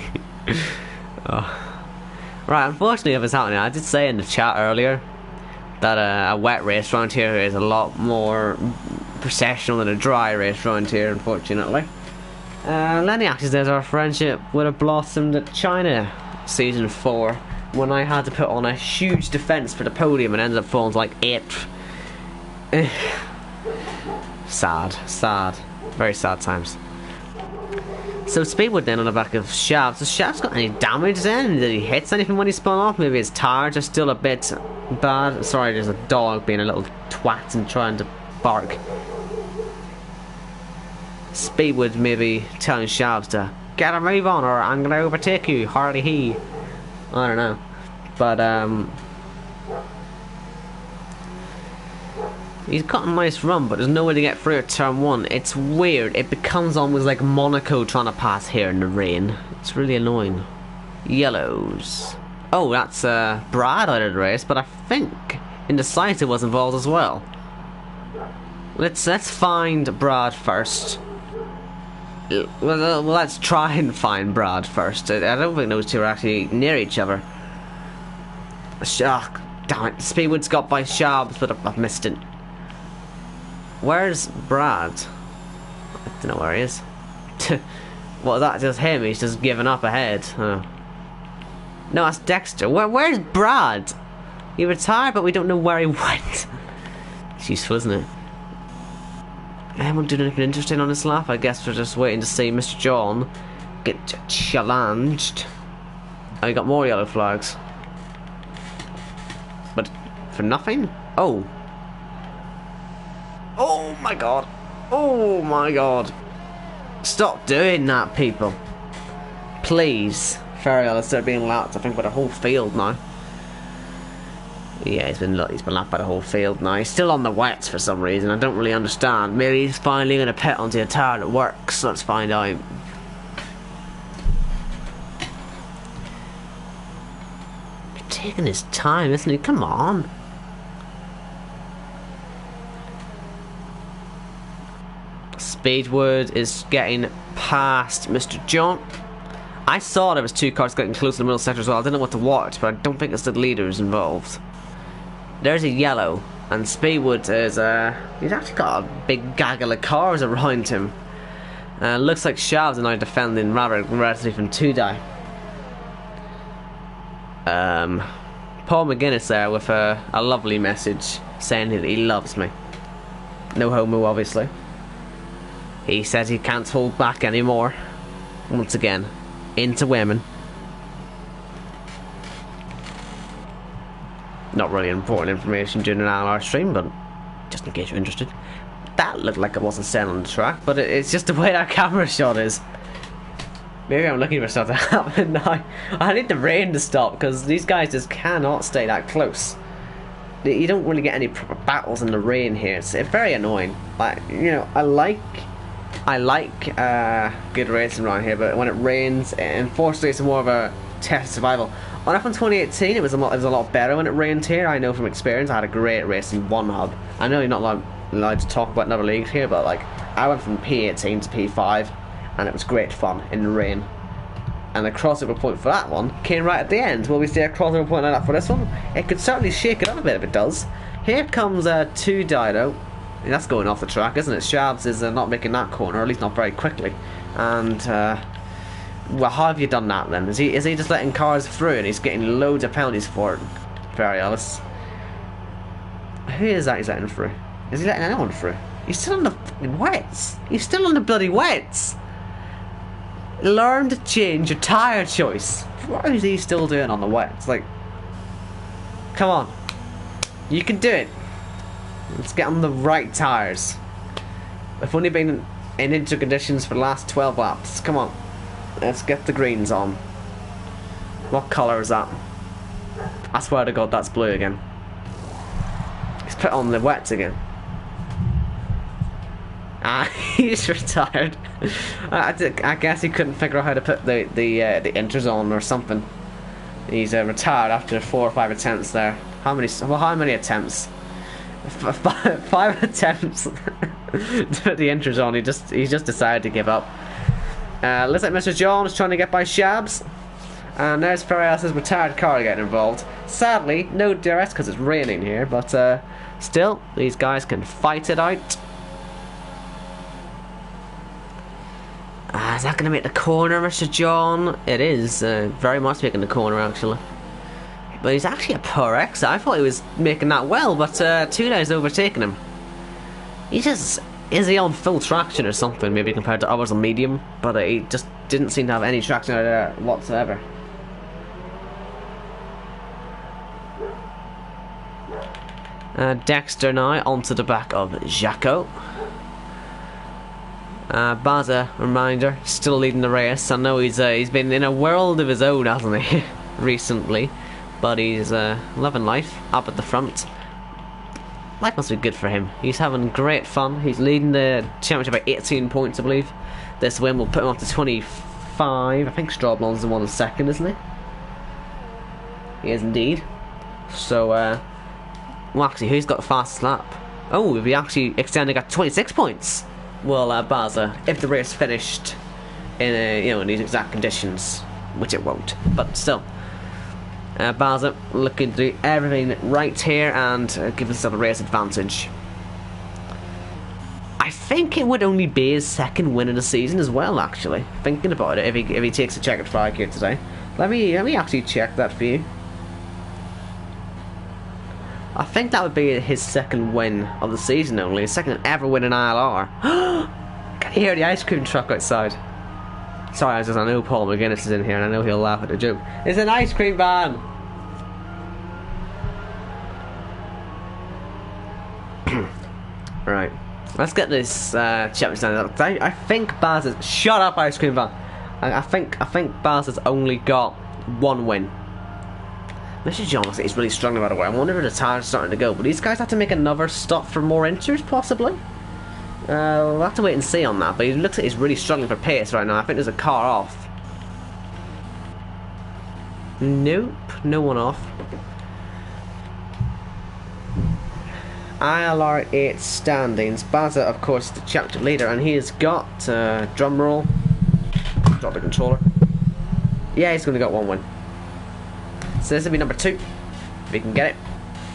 Oh. Right, unfortunately, if it's happening, I did say in the chat earlier that a wet race around here is a lot more processional than a dry race around here, unfortunately. Lenny actually says our friendship would have blossomed at China season 4 when I had to put on a huge defence for the podium and ended up falling to like 8th. Sad. Very sad times. So Speedwood then on the back of Shavs. Has Shavs got any damage then? Did he hit anything when he spun off? Maybe his tires are still a bit bad. Sorry, there's a dog being a little twat and trying to bark. Speedwood maybe telling Shavs to get a move on or I'm gonna overtake you, Harley he. I don't know. But he's got a nice run, but there's no way to get through at turn 1. It's weird. It becomes almost like Monaco trying to pass here in the rain. It's really annoying. Yellows. Oh, that's Brad out of the race, but I think Indecisive was involved as well. Let's find Brad first. Well, let's try and find Brad first. I don't think those two are actually near each other. Shock. Damn it. Speedwood's got by Shabs, but I've missed it. Where's Brad? I don't know where he is. What, that's just him? He's just giving up ahead. Oh. No, that's Dexter. Where's Brad? He retired, but we don't know where he went. It's useful, isn't it? Anyone doing anything interesting on this lap? I guess we're just waiting to see Mr. John get challenged. Oh, you got more yellow flags. But for nothing? Oh. Oh my god. Oh my god. Stop doing that, people. Please. Ferriel is still being lapped, I think, by the whole field now. Yeah, he's been lapped by the whole field now. He's still on the wets for some reason. I don't really understand. Maybe he's finally going to pit onto a tire that works. Let's find out. He's taking his time, isn't he? Come on. Speedwood is getting past Mr. John. I saw there was 2 cars getting close to the middle sector as well. I didn't know what to watch, but I don't think it's the leaders involved. There's a yellow, and Speedwood is he's actually got a big gaggle of cars around him. Looks like Shavs are now defending rather aggressively from 2-die. Paul McGuinness there with a lovely message saying that he loves me. No homo, obviously. He says he can't hold back anymore. Once again, into women. Not really important information during an ILR stream, but just in case you're interested. That looked like it wasn't set on the track, but it's just the way that camera shot is. Maybe I'm looking for stuff to happen now. I need the rain to stop, because these guys just cannot stay that close. You don't really get any proper battles in the rain here. It's very annoying. Like, you know, I like good racing around here, but when it rains, unfortunately it's more of a test of survival. On F1 2018 it was a lot better when it rained here. I know from experience. I had a great race in one hub. I know you're not allowed to talk about another leagues here, but like I went from P18 to P5 and it was great fun in the rain. And the crossover point for that one came right at the end. Will we see a crossover point like that for this one? It could certainly shake it up a bit if it does. Here comes 2-die though. That's going off the track, isn't it? Shabs is not making that corner, or at least not very quickly. And well, how have you done that then? Is he just letting cars through and he's getting loads of penalties for it? Very honest. Who is that he's letting through? Is he letting anyone through? He's still on the fucking wets. He's still on the bloody wets. Learn to change your tyre choice. What is he still doing on the wets? Like, come on, you can do it. Let's get on the right tyres. We've only been in inter conditions for the last 12 laps. Come on. Let's get the greens on. What colour is that? I swear to God, that's blue again. He's put on the wets again. Ah, he's retired. I guess he couldn't figure out how to put the inters on or something. He's retired after 4 or 5 attempts there. How many? Well, how many attempts? 5 attempts to put the inters on. He just decided to give up. Looks like Mr. John is trying to get by Shabs. And there's Perez's retired car getting involved. Sadly, no DRS because it's raining here, but still, these guys can fight it out. Is that going to make the corner, Mr. John? It is, very much making the corner, actually. But he's actually a poor exit. I thought he was making that well, but 2 days overtaking him. Is he on full traction or something, maybe compared to others on medium? But he just didn't seem to have any traction out there whatsoever. Dexter now onto the back of Jaco. Baza, reminder, still leading the race. I know he's been in a world of his own, hasn't he, recently, but he's loving life up at the front. Life must be good for him. He's having great fun. He's leading the championship by 18 points, I believe. This win will put him up to 25. I think Strawblon's the one in second, isn't he? He is indeed. So, well, actually, who's got the fastest lap? Oh, we actually extended at 26 points. Well, Baza, if the race finished in in these exact conditions, which it won't, but still, Baza looking to do everything right here and give himself a race advantage. I think it would only be his second win of the season as well. Actually, thinking about it, if he takes a checkered flag here today, let me actually check that for you. I think that would be his second win of the season only. His second ever win in ILR. Can you hear the ice cream truck outside? Sorry, I know Paul McGuinness is in here and I know he'll laugh at the joke. It's an ice cream van! Right. Let's get this chapter standard up. I think Baz has... Shut up, ice cream van! I think Baz has only got 1 win. Mr. John looks like he's really struggling, by the way. I wonder if the tire's starting to go. But these guys have to make another stop for more inters, possibly? We'll have to wait and see on that. But he looks like he's really struggling for pace right now. I think there's a car off. Nope, no one off. ILR8 standings. Baza, of course, the chapter leader. And he has got, drum roll. Drop the controller. Yeah, he's going to get 1 win. So this will be number 2, if we can get it,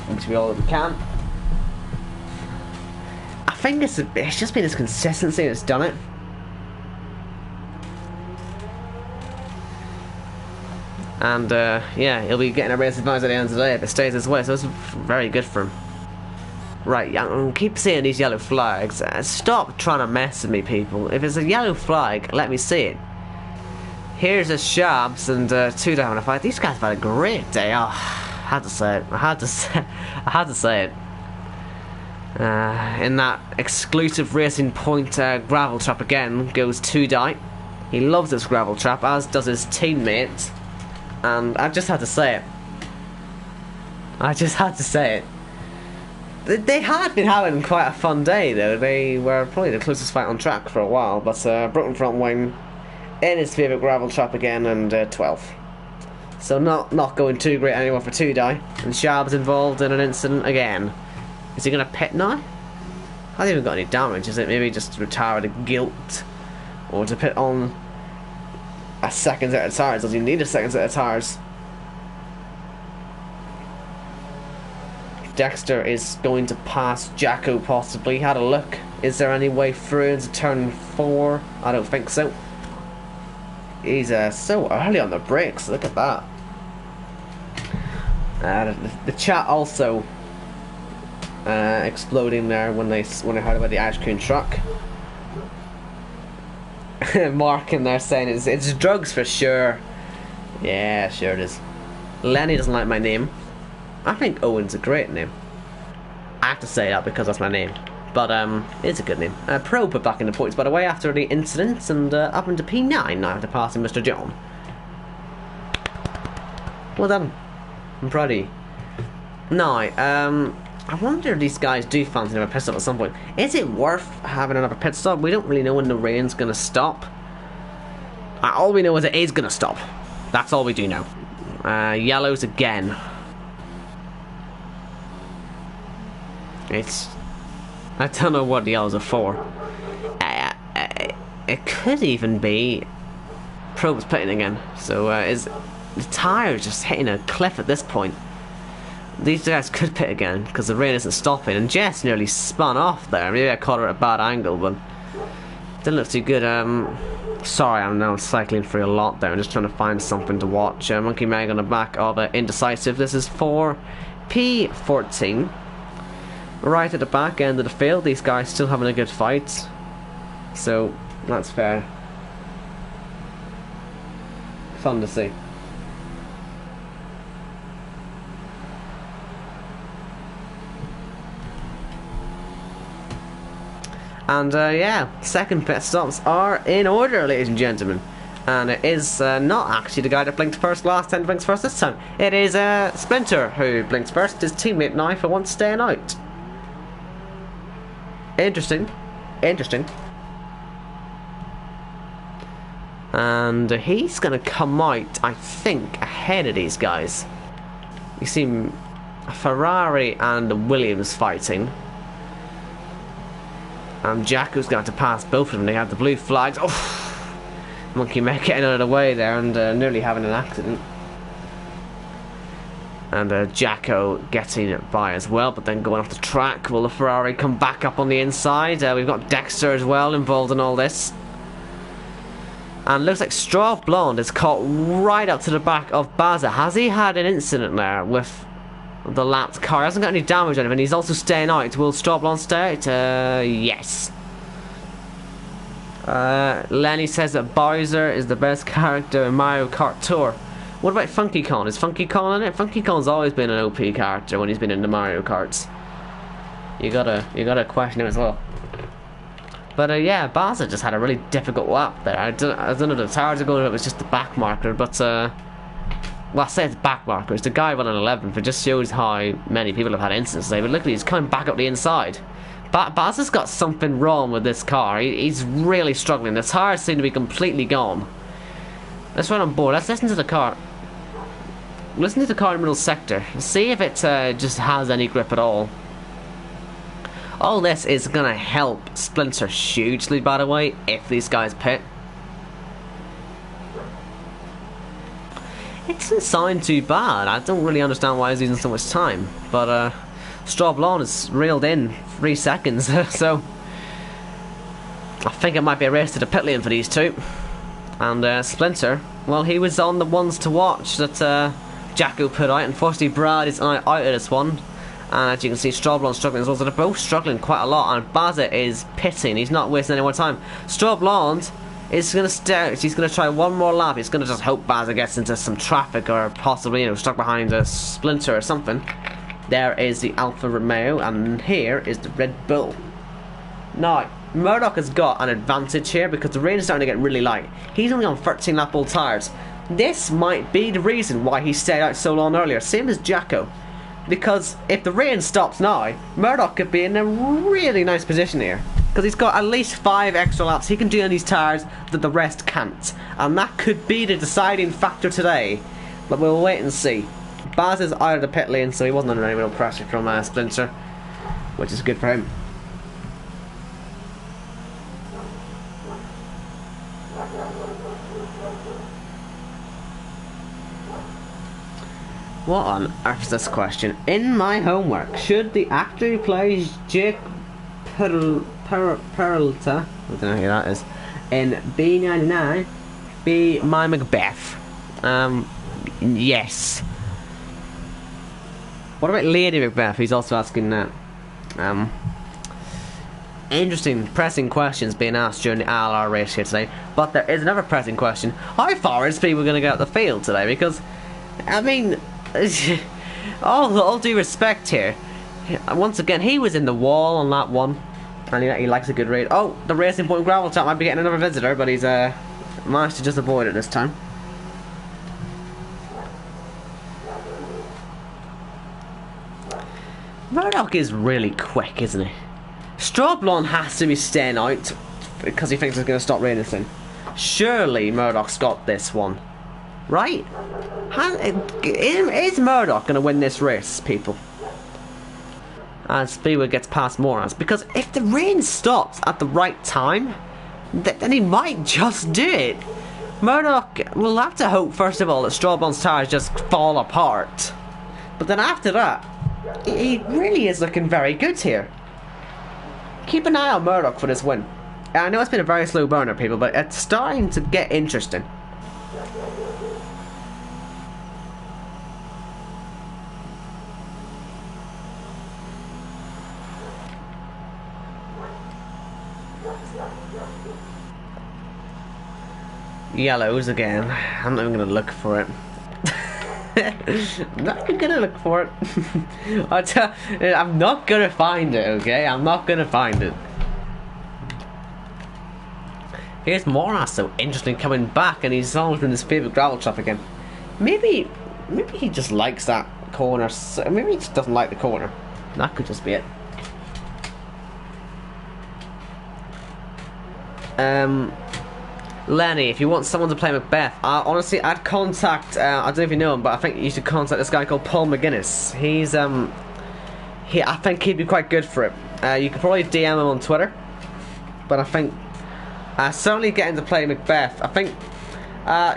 which we all can. I think it's just been his consistency that's done it. And yeah, he'll be getting a race advantage at the end of the day if it stays this way, so it's very good for him. Right, I keep seeing these yellow flags. Stop trying to mess with me, people. If it's a yellow flag, let me see it. Here's a Shabs and 2 down in a fight. These guys have had a great day. Oh, I had to say it. I had to say it. In that exclusive Racing Point gravel trap again goes 2 die. He loves this gravel trap, as does his teammate. And I just had to say it. I just had to say it. They had been having quite a fun day, though. They were probably the closest fight on track for a while, but broken front wing in his favourite gravel trap again, and 12th. So not going too great anymore for 2 die. And Shab's involved in an incident again. Is he going to pit now? Hasn't even got any damage, is it? Maybe just retire the guilt, or to put on a second set of tyres. Does he need a second set of tyres? Dexter is going to pass Jaco possibly. Had a look. Is there any way through into turn 4? I don't think so. He's so early on the brakes. Look at that. The chat also exploding there when they heard about the ice cream truck. Mark in there saying it's drugs for sure. Yeah, sure it is. Lenny doesn't like my name. I think Owen's a great name. I have to say that because that's my name. but it's a good name. Pro put back in the points, by the way, after the incident, and up into P9 now after passing Mr. John. Well done. I'm proud of you. Now, I wonder if these guys do fancy another pit stop at some point. Is it worth having another pit stop? We don't really know when the rain's going to stop. All we know is it is going to stop. That's all we do know. Yellows again. I don't know what the yellows are for. It could even be Probe's pitting again. So is the tyre just hitting a cliff at this point? These guys could pit again because the rain isn't stopping, and Jess nearly spun off there. Maybe I caught her at a bad angle, but didn't look too good. Sorry, I'm now cycling through a lot there. I'm just trying to find something to watch. Monkey Mag on the back of Indecisive. This is for P14. Right at the back end of the field, these guys still having a good fight, so that's fair. Fun to see. And yeah, second pit stops are in order, ladies and gentlemen. And it is not actually the guy that blinked first last time, blinks first this time. It is Splinter who blinks first. His teammate now for once staying out. Interesting. Interesting. And he's going to come out, I think, ahead of these guys. You see Ferrari and Williams fighting. And Jacko's going to have to pass both of them. They have the blue flags. Oh, Monkey Mech getting out of the way there and nearly having an accident. And Jacko getting it by as well, but then going off the track. Will the Ferrari come back up on the inside? We've got Dexter as well involved in all this. And looks like Straw Blonde is caught right up to the back of Baza. Has he had an incident there with the lapped car? He hasn't got any damage on him, and he's also staying out. Will Straw Blonde stay out? Yes. Lenny says that Bowser is the best character in Mario Kart Tour. What about Funky Kong? Is Funky Kong in it? Funky Kong's always been an OP character when he's been in the Mario Karts. You gotta question him as well. But yeah, Baza just had a really difficult lap there. I don't know if the tires are going, it was just the back marker, but well, I say it's back markers. The guy running 11th, it just shows how many people have had incidents today. But look, he's coming back up the inside. Baza's got something wrong with this car. He's really struggling. The tires seem to be completely gone. Let's run on board. Let's listen to the car. Listen to the car in the middle sector. See if it just has any grip at all. All this is going to help Splinter hugely, by the way, if these guys pit. It doesn't sound too bad. I don't really understand why he's using so much time. But Straw Blonde is reeled in 3 seconds, so I think it might be a race to the pit lane for these two. And Splinter, well, he was on the ones to watch that Jacko put out. Unfortunately, Brad is out of this one. And as you can see, Straw Blonde struggling as well. So they're both struggling quite a lot. And Baza is pitting. He's not wasting any more time. Straw Blonde is going to stay out. He's going to try one more lap. He's going to just hope Baza gets into some traffic or possibly, you know, stuck behind a Splinter or something. There is the Alfa Romeo. And here is the Red Bull. Now, Murdoch has got an advantage here because the rain is starting to get really light. He's only on 13 lap old tyres. This might be the reason why he stayed out so long earlier. Same as Jacko. Because if the rain stops now, Murdoch could be in a really nice position here. Because he's got at least 5 extra laps he can do on these tyres that the rest can't. And that could be the deciding factor today. But we'll wait and see. Baz is out of the pit lane, so he wasn't under any real pressure from Splinter. Which is good for him. What on earth is this question? In my homework, should the actor who plays Jake Peralta, I don't know who that is, in B99 be my Macbeth? Yes. What about Lady Macbeth? He's also asking that. Interesting, pressing questions being asked during the ILR race here today. But there is another pressing question. How far is people going to get out the field today? Because, I mean, all due respect here, once again, he was in the wall on that one. And he likes a good race. Oh, the Racing Point gravel trap might be getting another visitor, but he's managed to just avoid it this time. Murdoch is really quick, isn't he? Strawblonde has to be staying out because he thinks it's going to stop raining soon. Surely Murdoch's got this one. Right? Is Murdoch going to win this race, people? As Speedway gets past Moraz, because if the rain stops at the right time, then he might just do it. Murdoch will have to hope, first of all, that Strawblonde's tires just fall apart. But then after that, he really is looking very good here. Keep an eye on Murdoch for this win. I know it's been a very slow burner, people, but it's starting to get interesting. Yellows again. I'm not even going to look for it. I'm not even going to look for it. I'm not going to find it, okay? I'm not going to find it. Here's Moraz, so interesting, coming back, and he's almost in his favourite gravel trap again. Maybe he just likes that corner. Maybe he just doesn't like the corner. That could just be it. Lenny, if you want someone to play Macbeth, honestly, I'd contact, I don't know if you know him, but I think you should contact this guy called Paul McGuinness. He's, I think he'd be quite good for it. You could probably DM him on Twitter, but I think, certainly getting to play Macbeth, I think,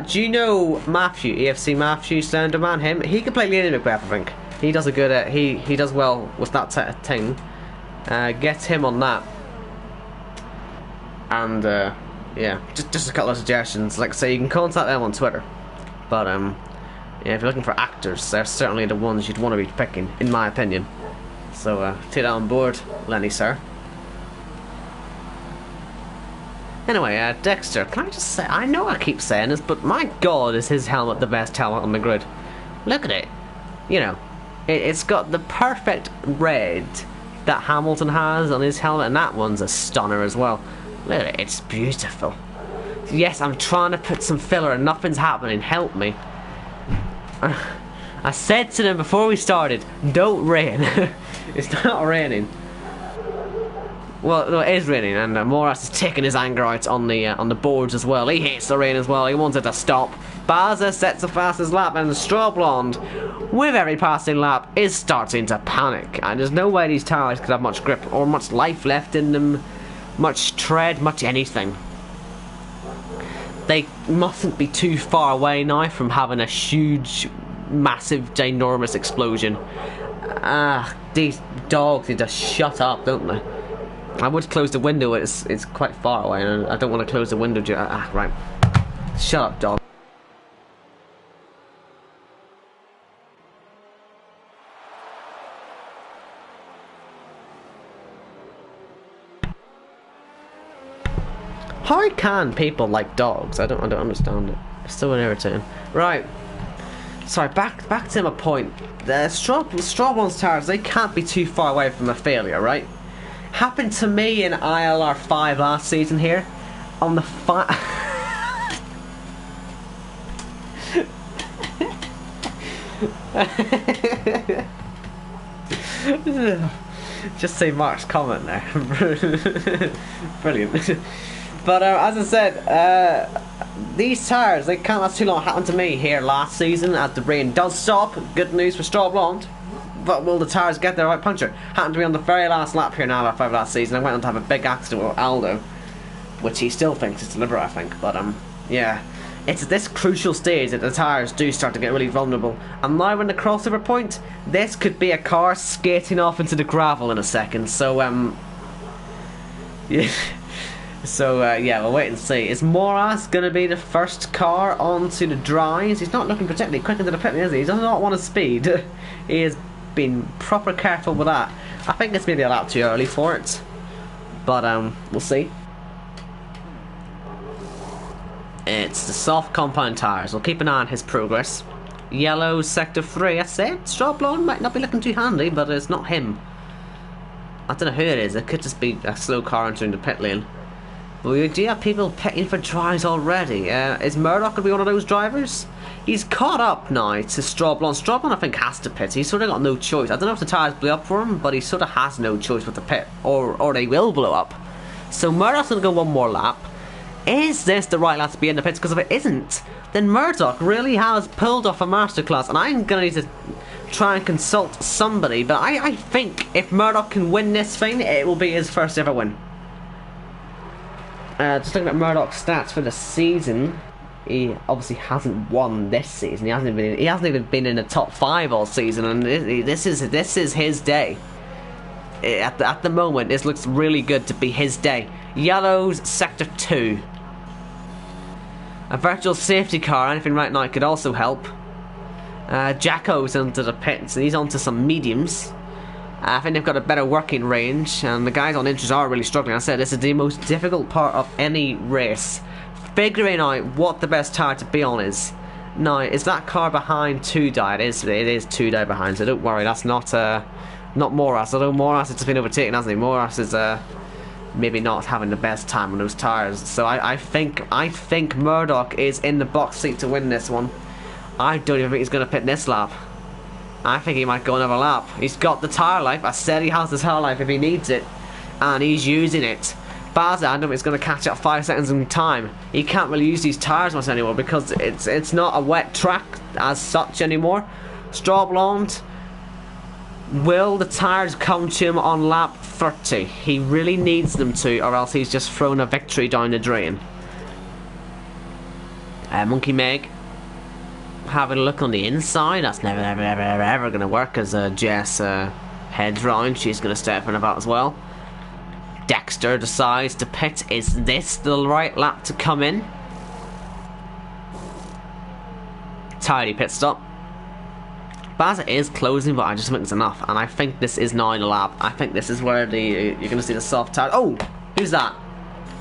do you know Matthew, EFC Matthew, Slenderman, him? He could play Lady Macbeth, I think. He does a good, he does well with that type of thing. Get him on that. And, yeah, just a couple of suggestions. Like I say, you can contact them on Twitter. But yeah, if you're looking for actors, they're certainly the ones you'd want to be picking, in my opinion. So take that on board, Lenny, sir. Anyway, Dexter, can I just say, I know I keep saying this, but my God, is his helmet the best helmet on the grid? Look at it. You know, it's got the perfect red that Hamilton has on his helmet, and that one's a stunner as well. Look at it, it's beautiful. Yes, I'm trying to put some filler and nothing's happening, help me. I said to them before we started, don't rain. It's not raining. Well, no, it is raining, and Moraz is taking his anger out on the boards as well. He hates the rain as well, he wants it to stop. Baza sets the fastest lap, and Strawblonde, with every passing lap, is starting to panic. And there's no way these tires could have much grip or much life left in them. Much tread, much anything. They mustn't be too far away now from having a huge, massive, ginormous explosion. These dogs need to shut up, don't they? I would close the window, it's quite far away, and I don't want to close the window. Right. Shut up, dog. How can people like dogs? I don't understand it. It's so irritating. Right. Sorry, back to my point. The Strawblonde's tires, they can't be too far away from a failure, right? Happened to me in ILR5 last season here. On the just say Mark's comment there. Brilliant. But as I said, these tires, they can't last too long. It happened to me here last season as the rain does stop. Good news for Strawblonde. But will the tires get their right puncture? Happened to be on the very last lap here in ILR5 last season. I went on to have a big accident with Aldo, which he still thinks is deliberate, I think. But yeah, it's at this crucial stage that the tires do start to get really vulnerable. And now we're in the crossover point. This could be a car skating off into the gravel in a second. So yeah. So, yeah, we'll wait and see. Is Moraz going to be the first car onto the dries? He's not looking particularly quick into the pit, is he? He does not want to speed. He has been proper careful with that. I think it's maybe a lap too early for it. But, we'll see. It's the soft compound tyres. We'll keep an eye on his progress. Yellow, sector 3. I said Strawblonde might not be looking too handy, but it's not him. I don't know who it is. It could just be a slow car entering the pit lane. But we do have people pitting for tries already. Is Murdoch going to be one of those drivers? He's caught up now to Strawblonde. Strawblonde, I think, has to pit. He's sort of got no choice. I don't know if the tyres blew up for him, but he sort of has no choice but to pit. Or they will blow up. So Murdoch's going to go one more lap. Is this the right lap to be in the pits? Because if it isn't, then Murdoch really has pulled off a masterclass. And I'm going to need to try and consult somebody. But I think if Murdoch can win this thing, it will be his first ever win. Just looking at Murdoch's stats for the season, he obviously hasn't won this season. He hasn't even been in the top 5 all season, and this is his day. At the moment, this looks really good to be his day. Yellows, sector 2. A virtual safety car, anything right now could also help. Jacko's into the pits, and he's onto some mediums. I think they've got a better working range, and the guys on intros are really struggling. I said this is the most difficult part of any race. Figuring out what the best tire to be on is. Now, is that car behind 2-die? It is 2-die behind, so don't worry, that's not Moras. Although Moras has just been overtaken, hasn't he? Moras is maybe not having the best time on those tires. So I think Murdoch is in the box seat to win this one. I don't even think he's going to pit this lap. I think he might go another lap. He's got the tyre life. I said he has the tyre life if he needs it, and he's using it. Baza, I don't think he's going to catch up 5 seconds in time. He can't really use these tyres much anymore because it's not a wet track as such anymore. Strawblonde, will the tyres come to him on lap 30? He really needs them to, or else he's just thrown a victory down the drain. Monkey Meg, having a look on the inside. That's never ever going to work as Jess heads round. She's going to step in about as well. Dexter decides to pit. Is this the right lap to come in? Tidy pit stop. Baza is closing, but I just think it's enough, and I think this is now the lap. I think this is where you're going to see the soft tire. Oh, who's that?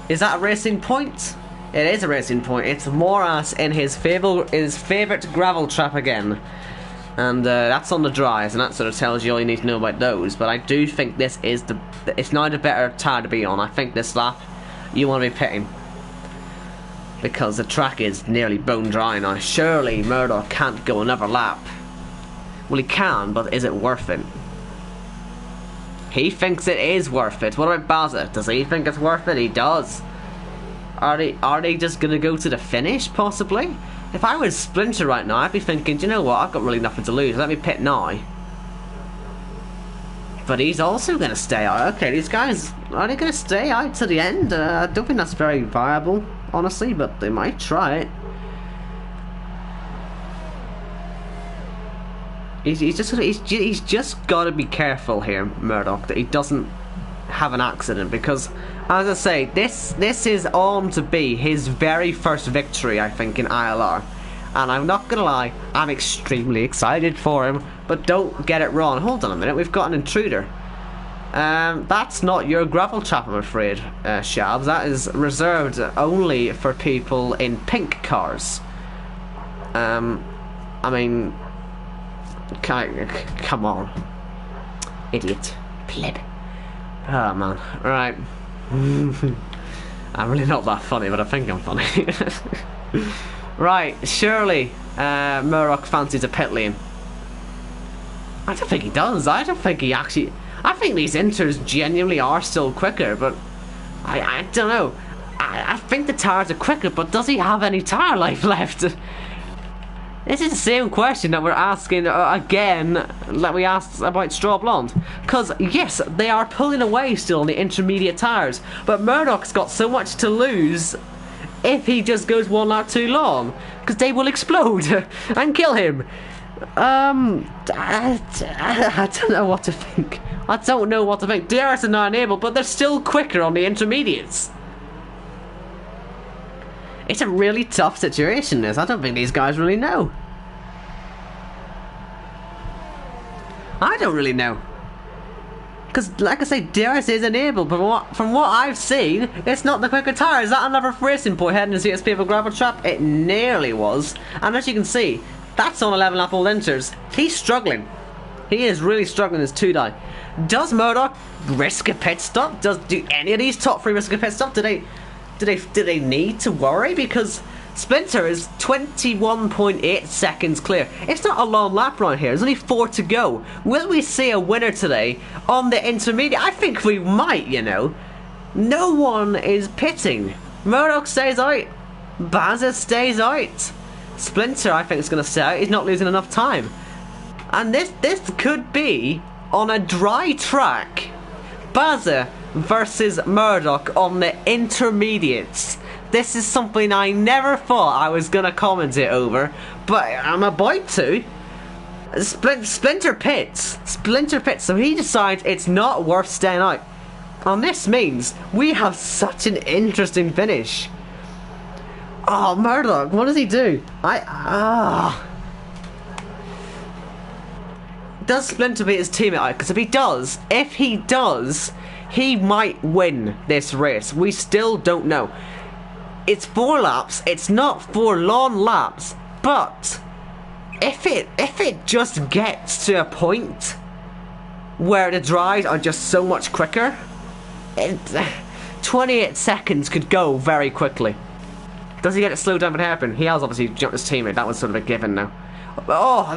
Is that a racing point? It is a racing point. It's Moras in his favourite gravel trap again. And that's on the dries, and that sort of tells you all you need to know about those. But I do think this is it's now the better tire to be on. I think this lap, you want to be pitting. Because the track is nearly bone dry now. Surely Murdoch can't go another lap. Well, he can, but is it worth it? He thinks it is worth it. What about Baza? Does he think it's worth it? He does. Are they just going to go to the finish, possibly? If I was Splinter right now, I'd be thinking, do you know what, I've got really nothing to lose, let me pit now. But he's also going to stay out. Okay, these guys, are they going to stay out to the end? I don't think that's very viable, honestly, but they might try it. He's just got to be careful here, Murdoch, that he doesn't have an accident, because as I say, this is on to be his very first victory, I think, in ILR, and I'm not gonna lie, I'm extremely excited for him. But don't get it wrong. Hold on a minute, we've got an intruder. That's not your gravel trap, I'm afraid, Shabs. That is reserved only for people in pink cars. I mean, come on, idiot, pleb. Oh man, right. I'm really not that funny, but I think I'm funny. Right, surely Murdoch fancies a pit lane. I don't think he does. I don't think he actually... I think these inters genuinely are still quicker, but I don't know. I think the tires are quicker, but does he have any tire life left? This is the same question that we're asking again that we asked about Strawblonde. Because, yes, they are pulling away still on the intermediate tyres, but Murdoch's got so much to lose if he just goes one lap too long, because they will explode and kill him. I don't know what to think. I don't know what to think. DRS are now enabled, but they're still quicker on the intermediates. It's a really tough situation, this. I don't think these guys really know. I don't really know. Because, like I say, DRS is enabled, but from what I've seen, it's not the quicker tyre. Is that another racing point heading to CSP of a gravel trap? It nearly was. And as you can see, that's on 11 lap old enters. He's struggling. He is really struggling as 2-die. Does Murdoch risk a pit stop? Do any of these top three risk a pit stop? Do they need to worry? Because Splinter is 21.8 seconds clear. It's not a long lap round here. There's only 4 to go. Will we see a winner today on the intermediate? I think we might, you know. No one is pitting. Murdoch stays out. Bazza stays out. Splinter, I think, is going to stay out. He's not losing enough time. And this could be on a dry track. Bazza versus Murdoch on the intermediates. This is something I never thought I was going to commentate over, but I'm about to. Splinter pits, so he decides it's not worth staying out. And this means we have such an interesting finish. Oh, Murdoch, what does he do? Does Splinter beat his teammate out? Because if he does, he might win this race. We still don't know. It's 4 laps. It's not 4 long laps. But if it just gets to a point where the drives are just so much quicker, 28 seconds could go very quickly. Does he get it slowed down with hairpin? He has obviously jumped his teammate. That was sort of a given now. Oh,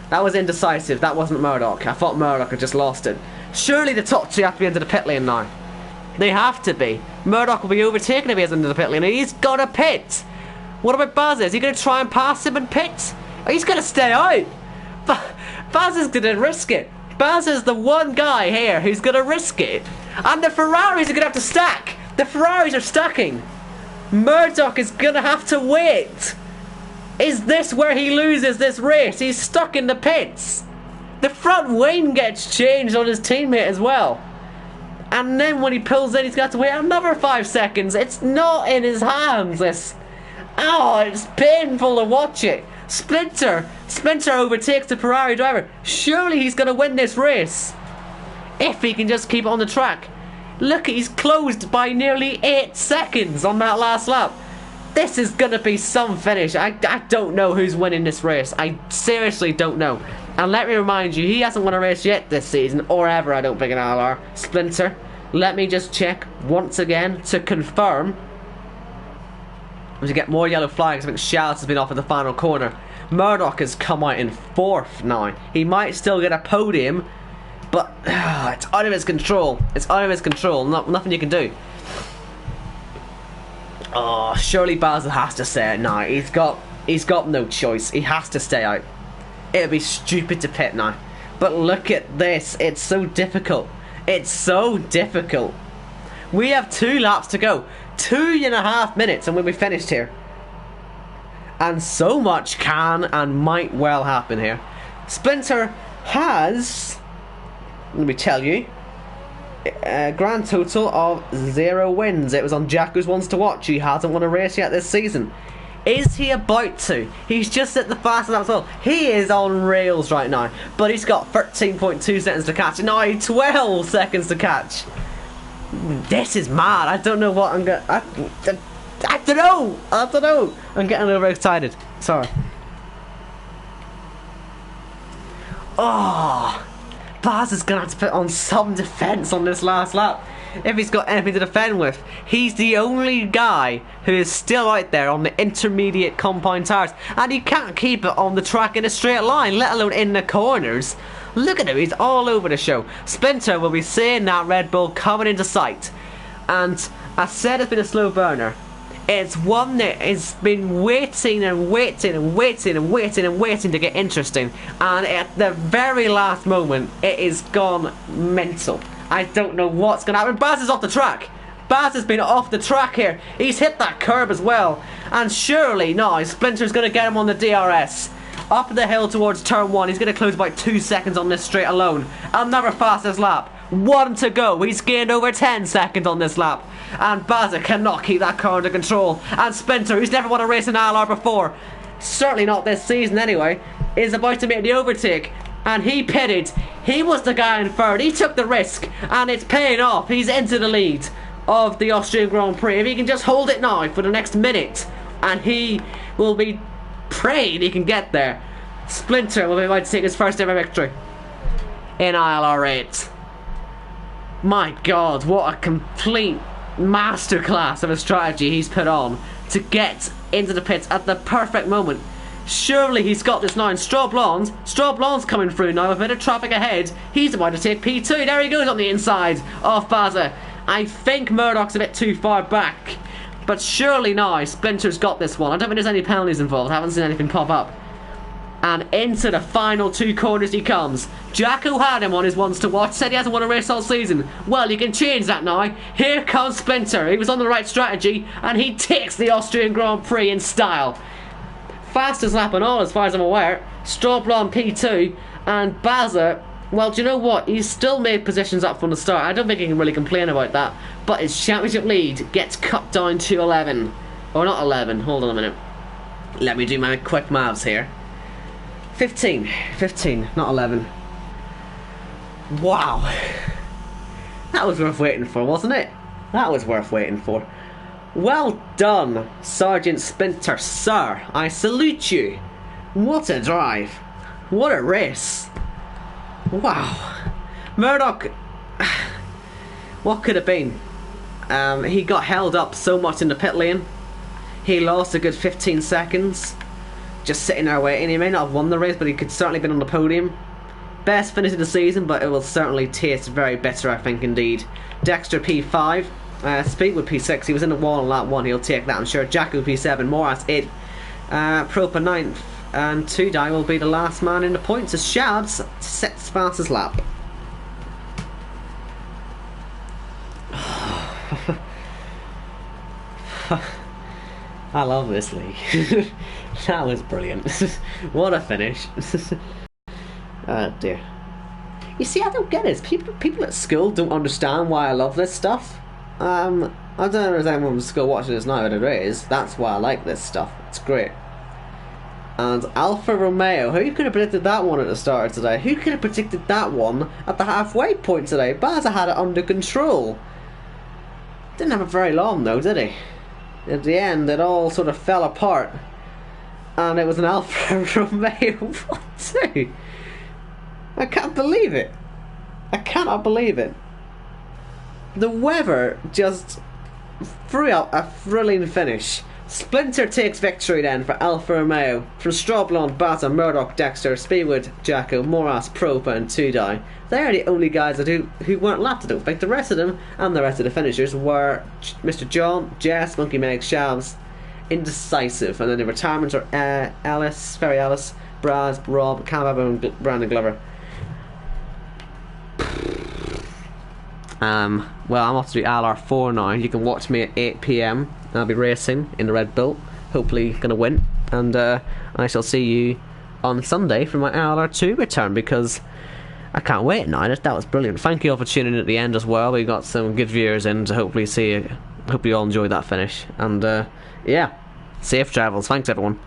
that was indecisive. That wasn't Murdoch. I thought Murdoch had just lost it. Surely the top 2 have to be into the pit lane now. They have to be. Murdoch will be overtaken if he is into the pit lane. He's got to pit. What about Baz? Is he going to try and pass him and pit? He's going to stay out. Baz is going to risk it. Baz is the one guy here who's going to risk it. And the Ferraris are going to have to stack. The Ferraris are stacking. Murdoch is going to have to wait. Is this where he loses this race? He's stuck in the pits. The front wing gets changed on his teammate as well. And then when he pulls in, he's got to wait another 5 seconds. It's not in his hands, this. Oh, it's painful to watch it. Splinter overtakes the Ferrari driver. Surely he's going to win this race. If he can just keep it on the track. Look, he's closed by nearly 8 seconds on that last lap. This is going to be some finish. I don't know who's winning this race. I seriously don't know. And let me remind you, he hasn't won a race yet this season, or ever, I don't think, in ILR. Splinter, let me just check once again to confirm. To get more yellow flags, I think Shouts has been off at the final corner. Murdoch has come out in 4th now. He might still get a podium, but it's out of his control. It's out of his control. Nothing you can do. Oh, surely Basil has to stay out now. He's got no choice. He has to stay out. It would be stupid to pit now. But look at this. It's so difficult. It's so difficult. We have 2 laps to go. 2.5 minutes and we'll be finished here. And so much can and might well happen here. Splinter has, let me tell you, a grand total of 0 wins. It was on Jacko's Ones to Watch. He hasn't won a race yet this season. Is he about to? He's just at the fastest lap as well. He is on rails right now. But he's got 13.2 seconds to catch. No, 12 seconds to catch. This is mad. I don't know what I'm going to... I don't know. I'm getting overexcited. Sorry. Oh, Baz is going to have to put on some defence on this last lap. If he's got anything to defend with. He's the only guy who is still out there on the intermediate compound tires. And he can't keep it on the track in a straight line, let alone in the corners. Look at him, he's all over the show. Splinter will be seeing that Red Bull coming into sight. And I said it's been a slow burner. It's one that has been waiting and waiting and waiting and waiting and waiting to get interesting. And at the very last moment, it is gone mental. I don't know what's going to happen. Baz is off the track. Baz has been off the track here. He's hit that curb as well. And surely now, Splinter's going to get him on the DRS. Up the hill towards turn 1. He's going to close about 2 seconds on this straight alone. Another fastest lap. 1 to go. He's gained over 10 seconds on this lap. And Bazza cannot keep that car under control. And Splinter, who's never won a race in ILR before, certainly not this season anyway, is about to make the overtake. And he pitted. He was the guy in 3rd. He took the risk. And it's paying off. He's into the lead of the Austrian Grand Prix. If he can just hold it now for the next minute, and he will be praying he can get there. Splinter will be about to take his first ever victory. in ILR8. My God, what a complete masterclass of a strategy he's put on to get into the pits at the perfect moment. Surely he's got this now. And Straw Blonde's coming through now with a bit of traffic ahead. He's about to take P2. There he goes on the inside of Baza. I think Murdoch's a bit too far back, but surely now Splinter's got this one. I don't think there's any penalties involved. I haven't seen anything pop up. And into the final 2 corners he comes. Jacko had him on his ones to watch, said he hasn't won a race all season. Well, you can change that now. Here comes Splinter. He was on the right strategy, and he takes the Austrian Grand Prix in style. Fastest lap and all, as far as I'm aware. Straw Blonde P2, and Baza, well, do you know what? He's still made positions up from the start. I don't think he can really complain about that. But his championship lead gets cut down to 11. Or not 11, hold on a minute. Let me do my quick maths here. 15, not 11. Wow. That was worth waiting for, wasn't it? That was worth waiting for. Well done, Sergeant Splinter, sir. I salute you. What a drive. What a race. Wow. Murdoch, what could have been? He got held up so much in the pit lane. He lost a good 15 seconds. Just sitting there waiting. He may not have won the race, but he could certainly have been on the podium. Best finish of the season, but it will certainly taste very bitter, I think, indeed. Dexter P5, Speedwood P6. He was in the wall on lap 1. He'll take that, I'm sure. Jacko P7, Moras 8, Propa 9th, and Tudai will be the last man in the points as Shabs sets fastest lap. I love this league. That was brilliant. What a finish. Oh dear. You see, I don't get it. People at school don't understand why I love this stuff. I don't know if there's anyone from school watching this now, but it is. That's why I like this stuff. It's great. And Alfa Romeo. Who could have predicted that one at the start of today? Who could have predicted that one at the halfway point today? Baza had it under control. Didn't have it very long though, did he? At the end, it all sort of fell apart. And it was an Alfa Romeo. What do? I can't believe it. I cannot believe it. The weather just threw out a thrilling finish. Splinter takes victory then for Alfa Romeo. From Straw Blonde, Baza, Murdoch, Dexter, Speedwood, Jacko, Moras, Propa and Tudai. They are the only guys who weren't lapped, I don't think. The rest of them and the rest of the finishers were Mr. John, Jess, Monkey Meg, Shavs, Indecisive, and then the retirements are Ellis, Ferry Ellis, Brad, Rob, Cam and Brandon Glover. Well, I'm off to do ILR4 now. You can watch me at 8 PM. I'll be racing in the Red Bull. Hopefully gonna win. And I shall see you on Sunday for my ILR2 return, because I can't wait now. That was brilliant. Thank you all for tuning in at the end as well. We got some good viewers in to hopefully see. Hope you all enjoyed that finish. And yeah, safe travels. Thanks everyone.